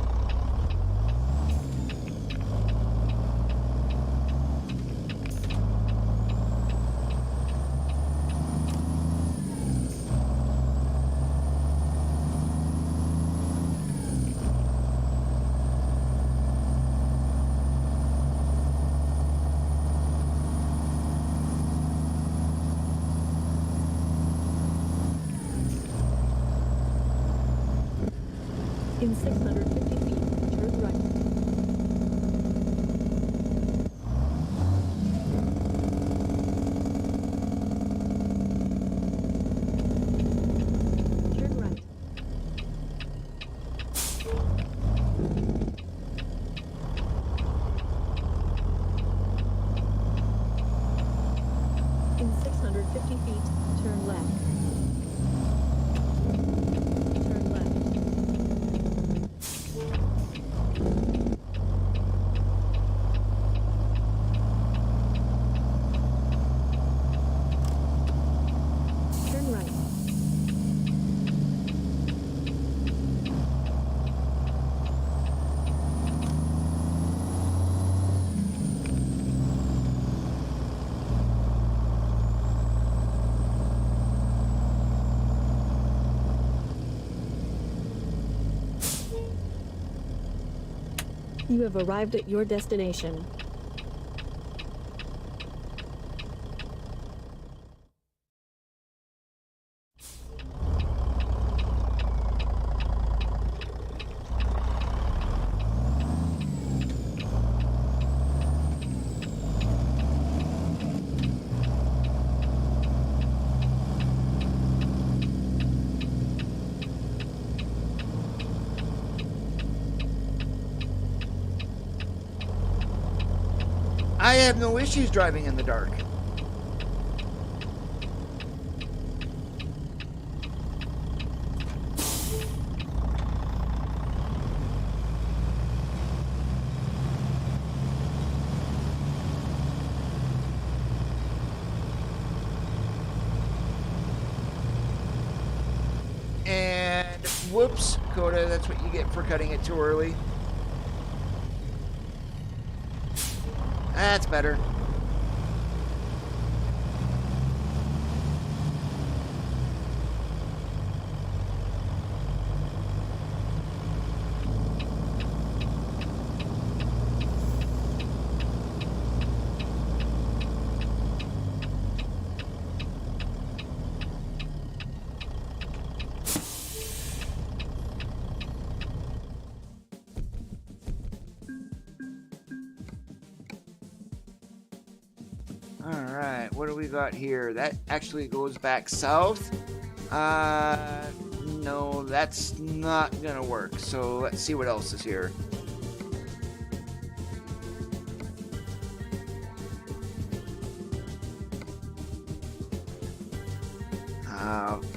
In 650 feet, turn right. Turn right. In 650 feet, turn left. Turn left. Turn right. You have arrived at your destination. I have no issues driving in the dark. Whoops, Coda, that's what you get for cutting it too early. That's better. Alright, what do we got here? That actually goes back south. No, that's not gonna work. So let's see what else is here.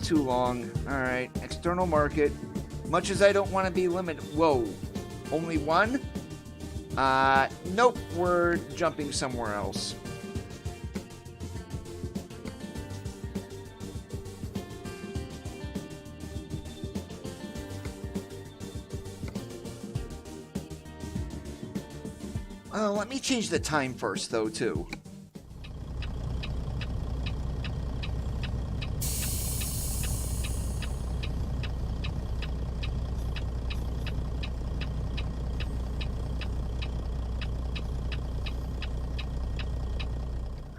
Too long. Alright, external market. Much as I don't want to be limited. Whoa, only one? Nope, we're jumping somewhere else. Let me change the time first, though, too.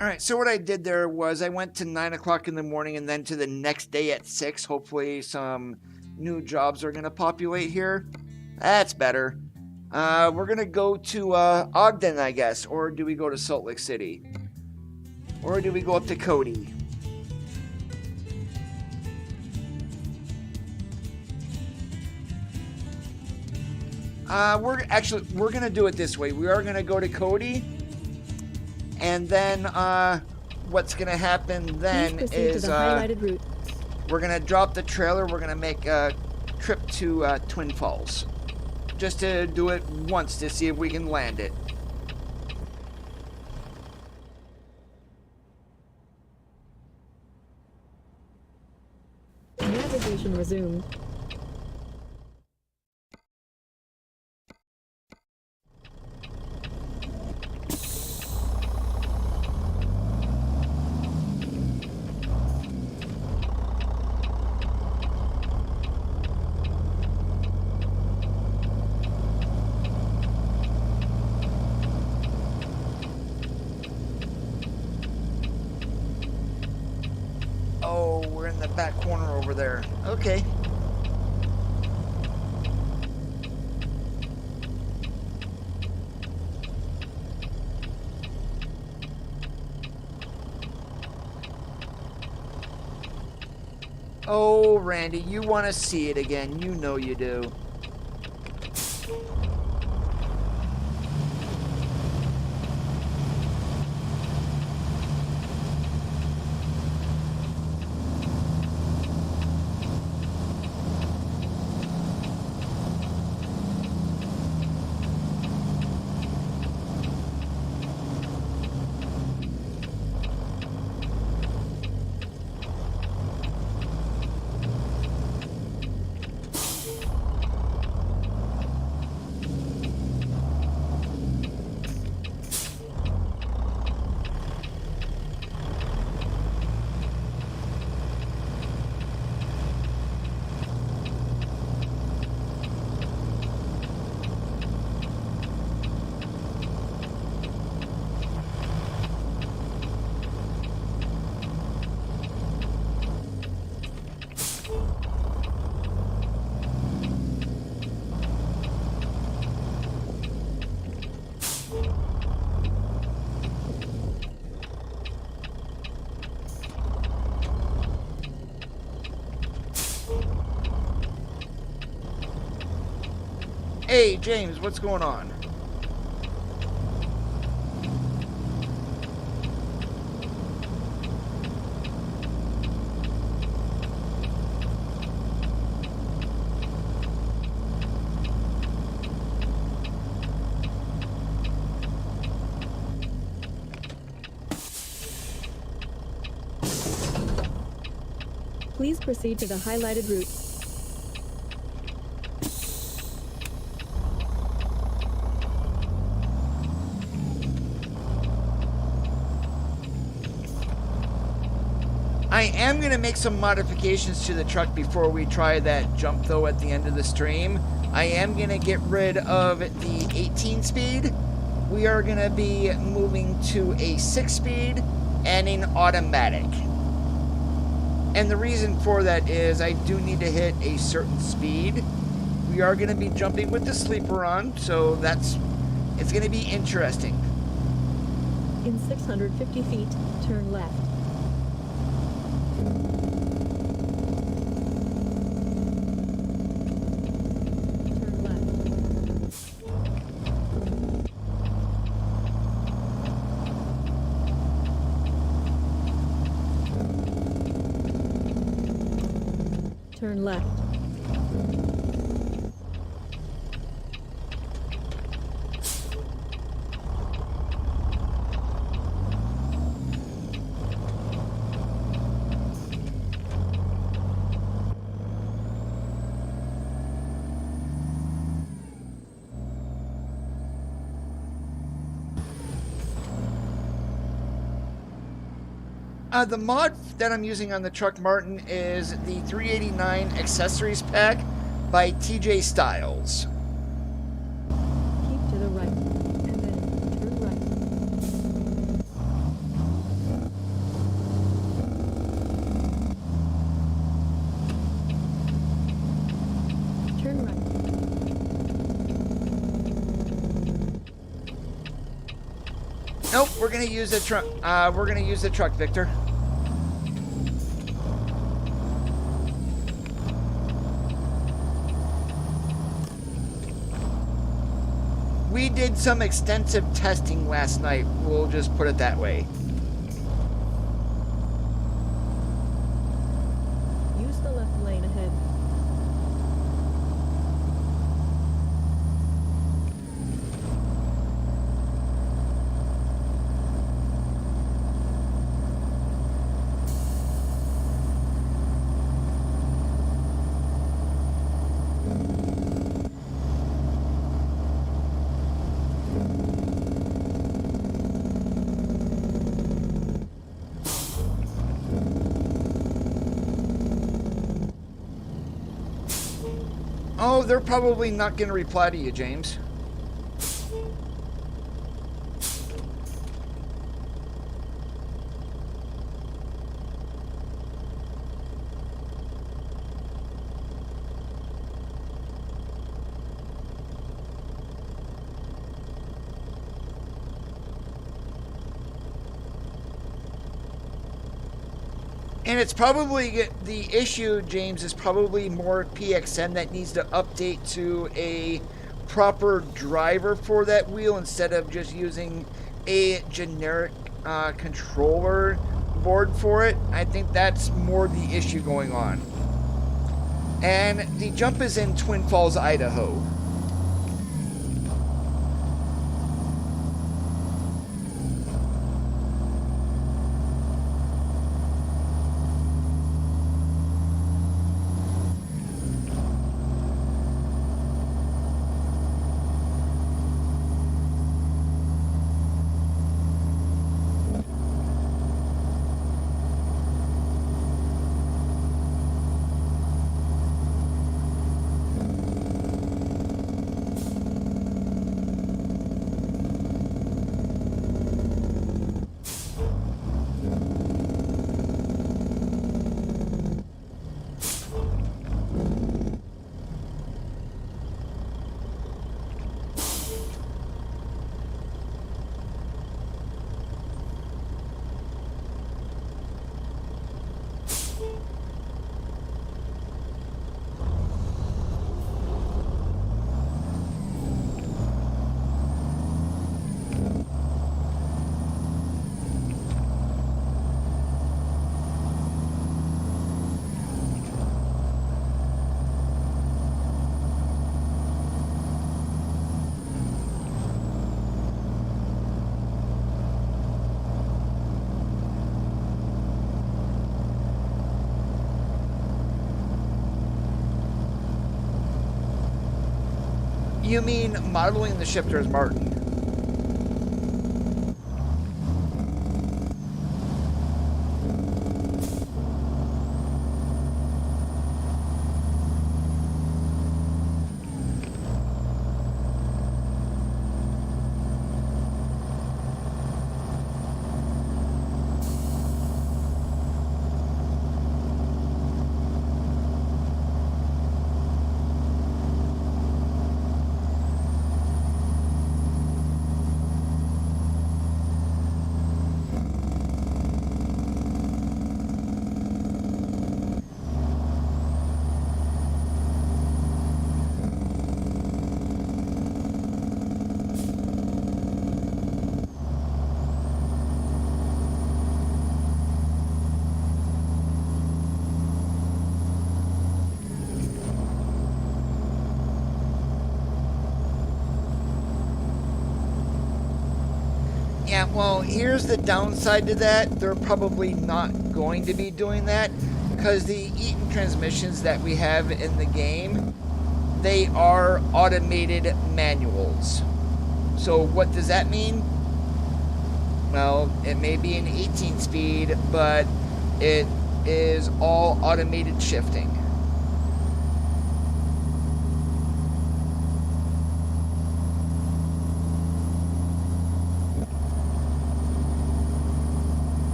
Alright, so what I did there was I went to 9 o'clock in the morning and then to the next day at 6. Hopefully some new jobs are going to populate here. That's better. We're going to go to Ogden, I guess. Or do we go to Salt Lake City? Or do we go up to Cody? We're going to do it this way. We are going to go to Cody. And then what's going to happen then is we're going to drop the trailer. We're going to make a trip to Twin Falls. Just to do it once to see if we can land it. Navigation resumed. Oh, we're in the back corner over there. Okay. Oh, Randy, you want to see it again. You know you do. Hey, James, what's going on? Please proceed to the highlighted route. I am going to make some modifications to the truck before we try that jump, though, at the end of the stream. I am going to get rid of the 18 speed. We are going to be moving to a 6 speed and an automatic. And the reason for that is I do need to hit a certain speed. We are going to be jumping with the sleeper on, so it's going to be interesting. In 650 feet, turn left. Turn left. Turn left. The mod that I'm using on the truck, Martin, is the 389 Accessories Pack by TJ Styles. Keep to the right, and then turn right. Turn right. Nope, we're gonna use the truck. We're gonna use the truck, Victor. We did some extensive testing last night. We'll just put it that way. Use the left lane ahead. Oh, they're probably not going to reply to you, James. And it's probably, the issue, James, is probably more PXN that needs to update to a proper driver for that wheel instead of just using a generic controller board for it. I think that's more the issue going on. And the jump is in Twin Falls, Idaho. You mean modeling the shifters, Martin? Yeah, well, here's the downside to that. They're probably not going to be doing that because the Eaton transmissions that we have in the game, they are automated manuals. So what does that mean? Well, it may be an 18 speed, but it is all automated shifting.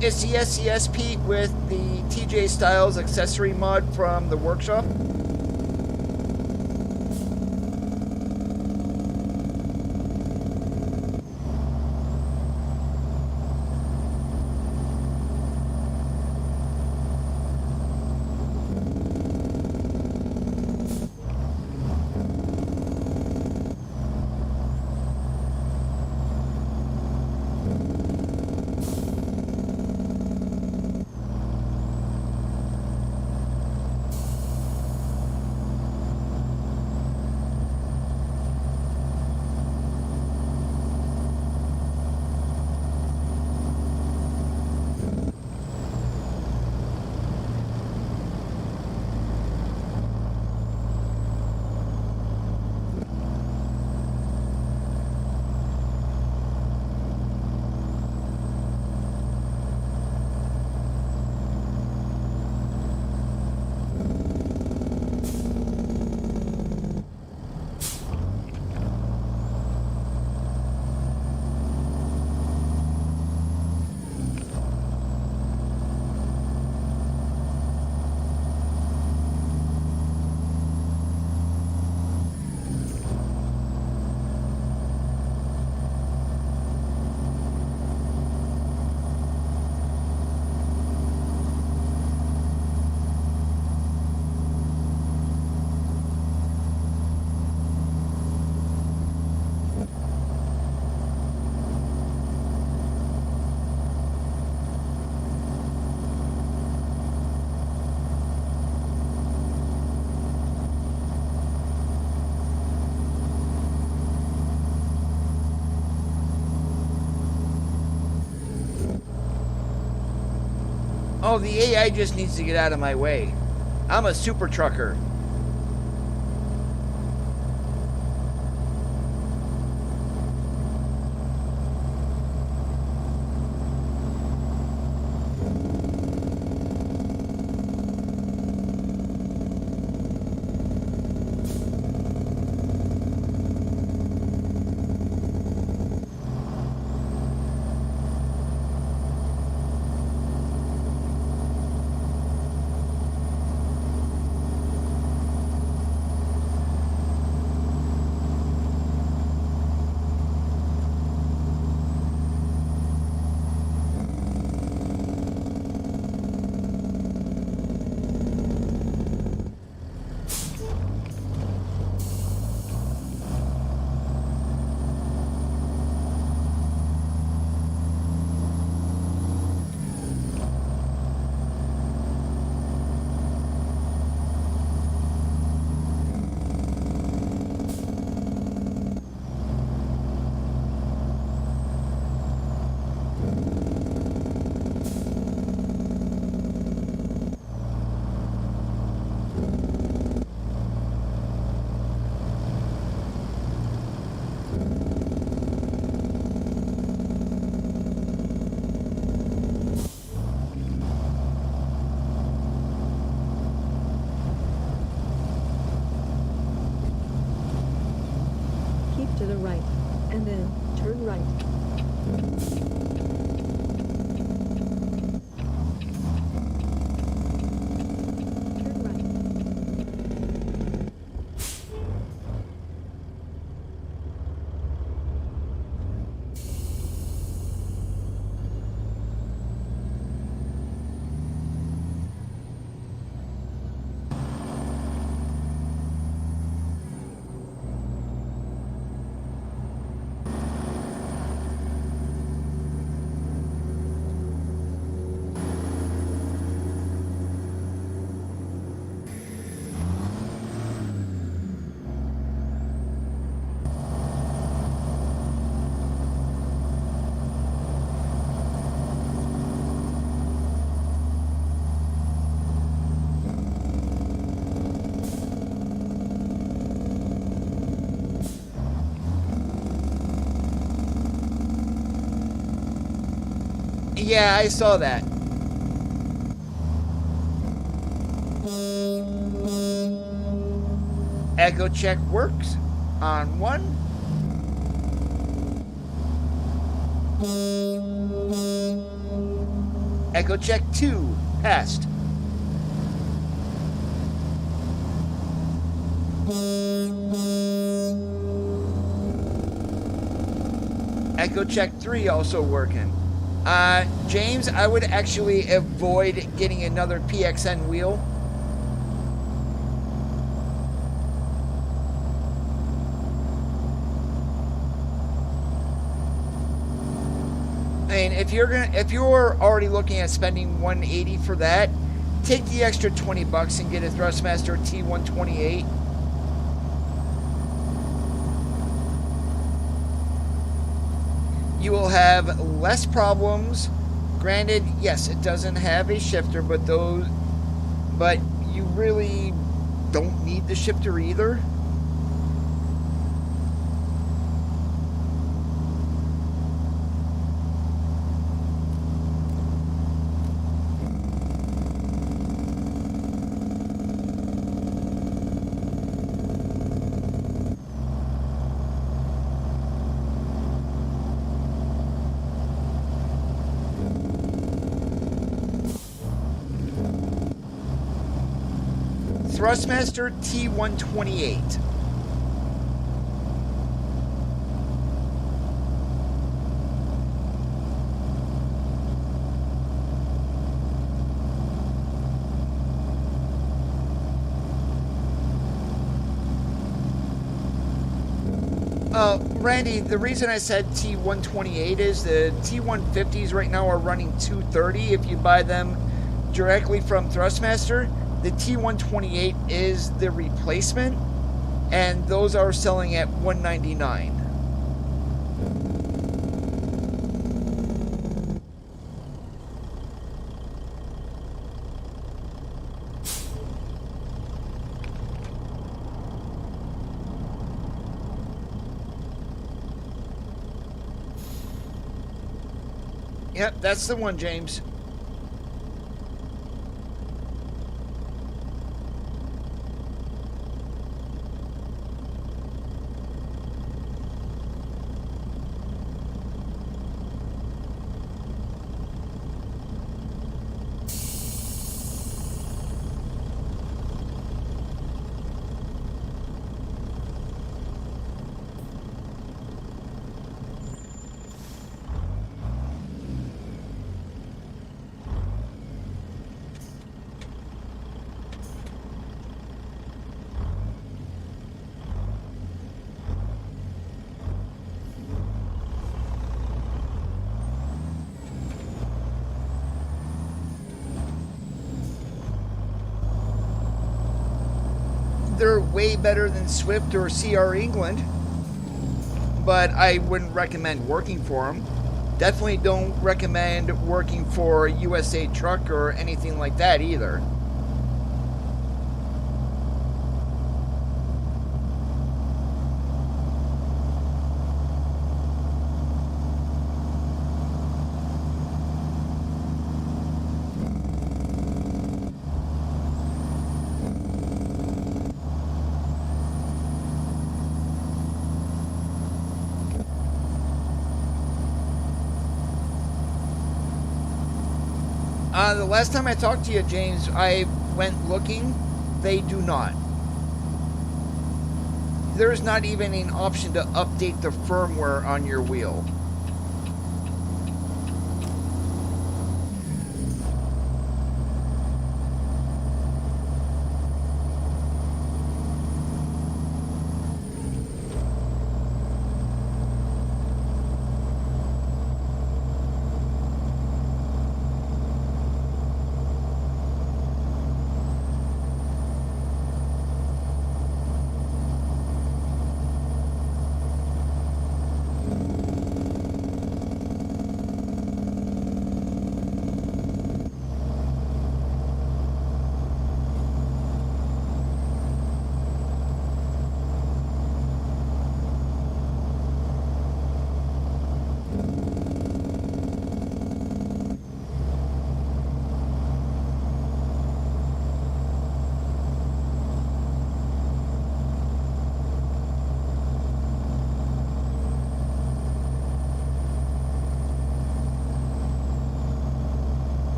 Is the SCSP with the TJ Styles accessory mod from the workshop? Oh, the AI just needs to get out of my way. I'm a super trucker. Yeah, I saw that. Echo check works on 1. Echo check 2 passed. Echo check 3 also working. James, I would actually avoid getting another PXN wheel. I mean, if you're already looking at spending $180 for that, take the extra $20 and get a Thrustmaster T128. You will have less problems. Granted, yes, it doesn't have a shifter, but you really don't need the shifter either. Thrustmaster T128. Randy, the reason I said T128 is the T150s right now are running $230 if you buy them directly from Thrustmaster. The T128 is the replacement, and those are selling at $199. Yep, that's the one, James. They're way better than Swift or CR England, but I wouldn't recommend working for them. Definitely don't recommend working for USA Truck or anything like that either. The last time I talked to you, James, I went looking. They do not. There's not even an option to update the firmware on your wheel.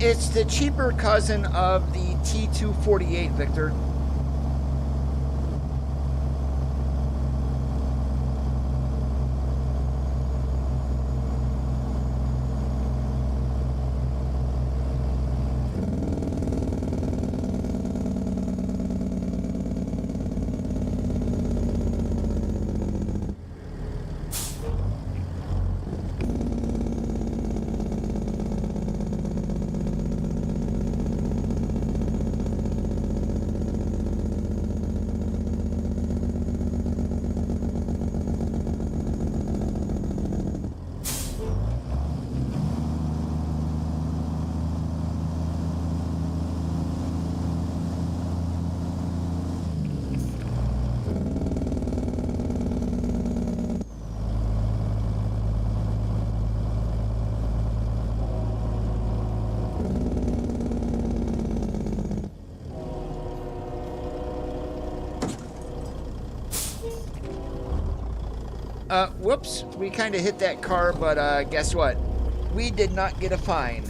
It's the cheaper cousin of the T248, Victor. Whoops, we kind of hit that car, but guess what? We did not get a fine.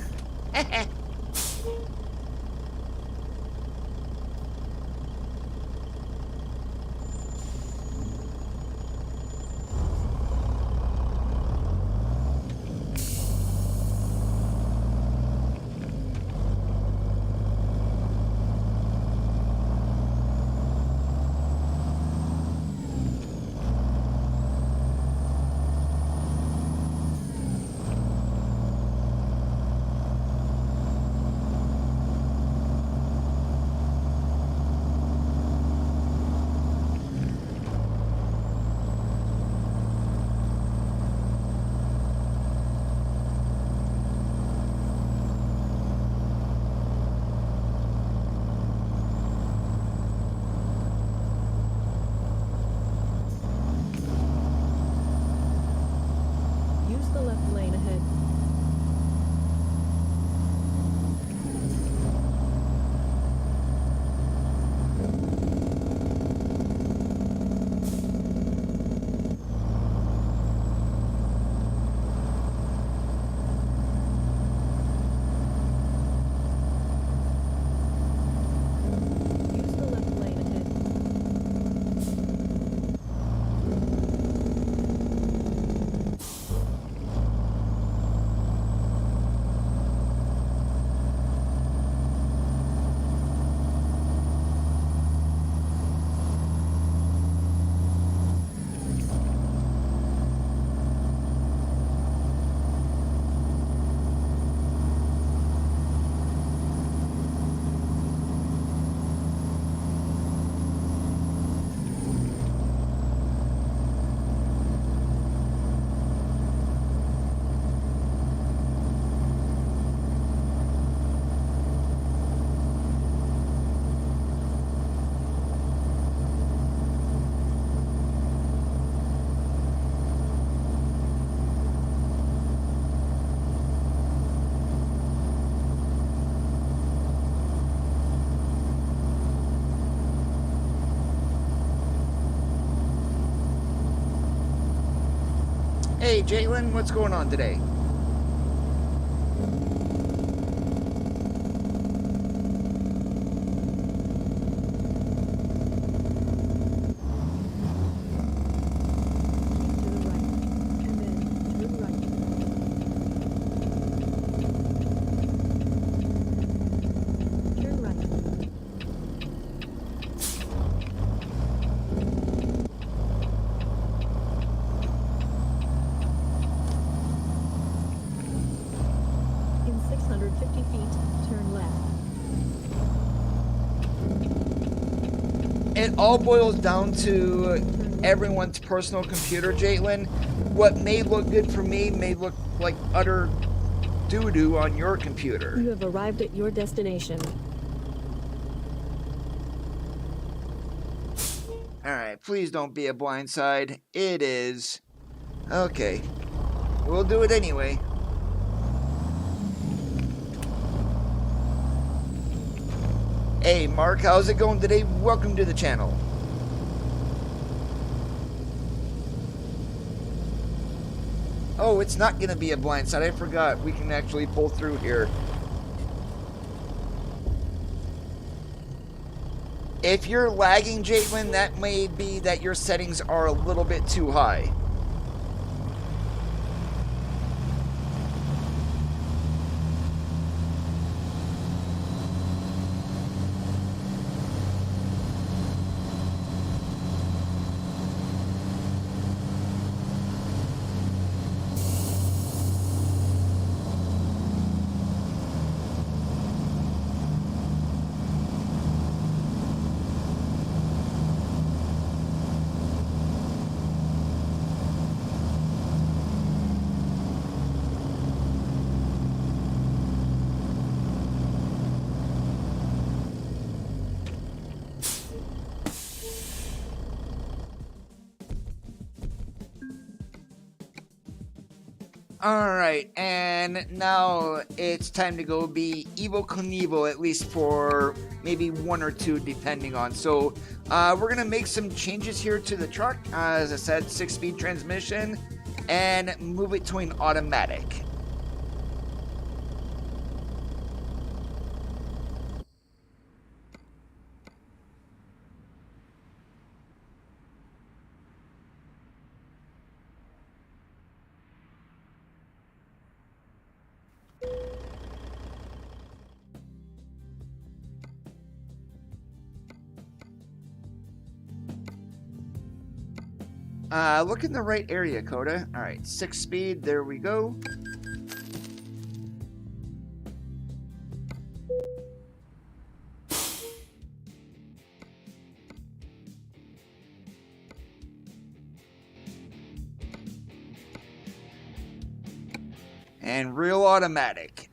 Hey, Jalen, what's going on today? It all boils down to everyone's personal computer, Jalen. What may look good for me may look like utter doo-doo on your computer. You have arrived at your destination. Alright, please don't be a blindside. It is. Okay. We'll do it anyway. Hey Mark, how's it going today? Welcome to the channel. Oh, it's not gonna be a blindside. I forgot we can actually pull through here. If you're lagging, Jalen, that may be that your settings are a little bit too high. Alright, and now it's time to go be Evel Knievel, at least for maybe one or two, depending on. So, we're going to make some changes here to the truck. As I said, 6-speed transmission, and move it to an automatic. Look in the right area, Coda. Alright, 6-speed, there we go. And real automatic.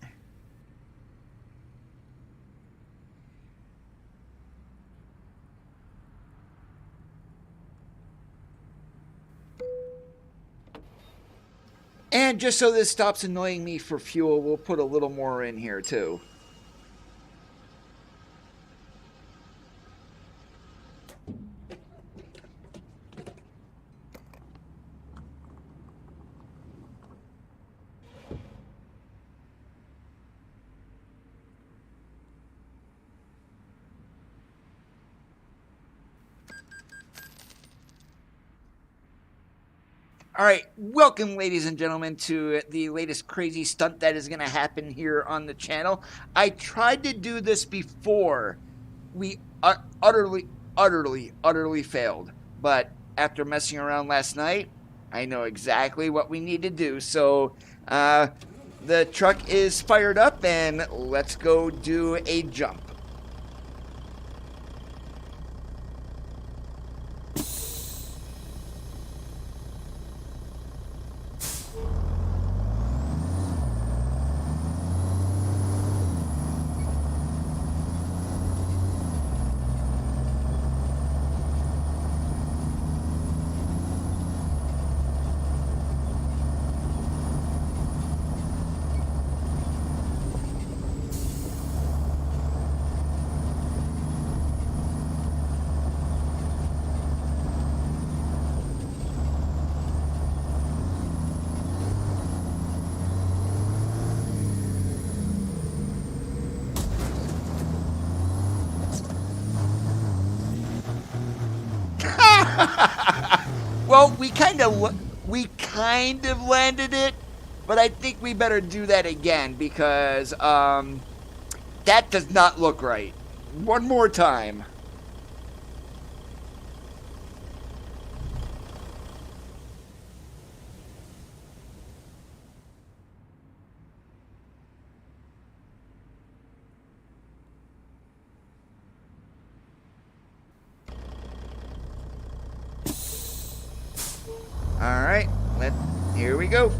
And just so this stops annoying me for fuel, we'll put a little more in here too. All right, welcome, ladies and gentlemen, to the latest crazy stunt that is going to happen here on the channel. I tried to do this before. We utterly failed. But after messing around last night, I know exactly what we need to do. So the truck is fired up, and let's go do a jump. Well, we kind of landed it, but I think we better do that again because that does not look right. One more time. All right, here we go.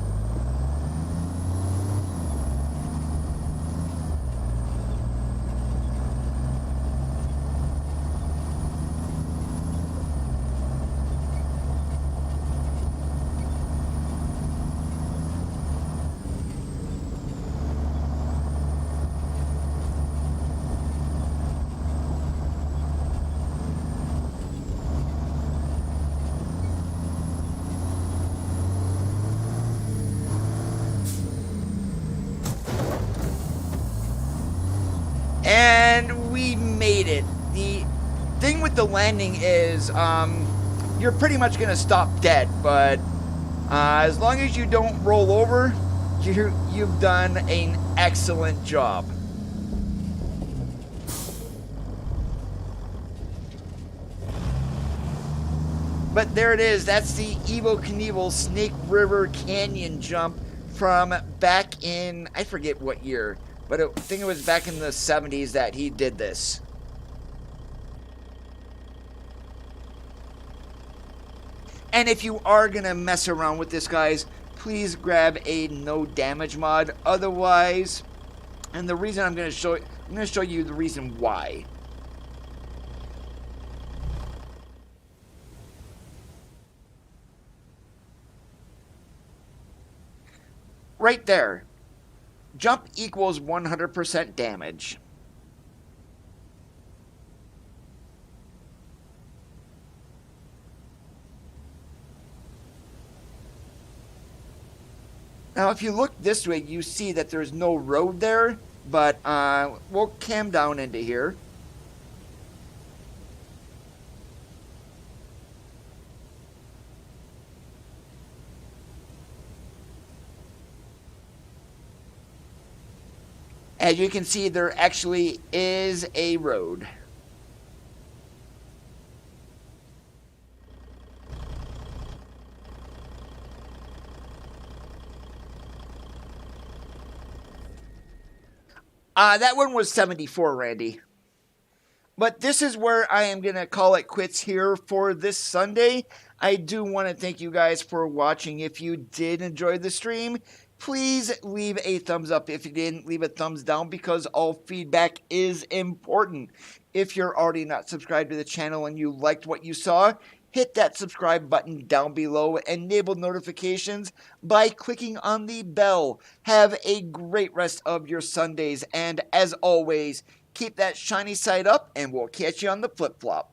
And we made it. the landing is, you're pretty much going to stop dead, but as long as you don't roll over, you've done an excellent job. But there it is. That's the Evel Knievel Snake River Canyon jump from back in, I forget what year, but I think it was back in the 70s that he did this. And if you are going to mess around with this, guys, please grab a no damage mod. Otherwise, and the reason I'm going to show you the reason why. Right there. Jump equals 100% damage. Now, if you look this way, you see that there's no road there, but we'll cam down into here. As you can see, there actually is a road. That one was 74, Randy. But this is where I am going to call it quits here for this Sunday. I do want to thank you guys for watching. If you did enjoy the stream, please leave a thumbs up. If you didn't, leave a thumbs down, because all feedback is important. If you're already not subscribed to the channel and you liked what you saw, hit that subscribe button down below. Enable notifications by clicking on the bell. Have a great rest of your Sundays. And as always, keep that shiny side up, and we'll catch you on the flip-flop.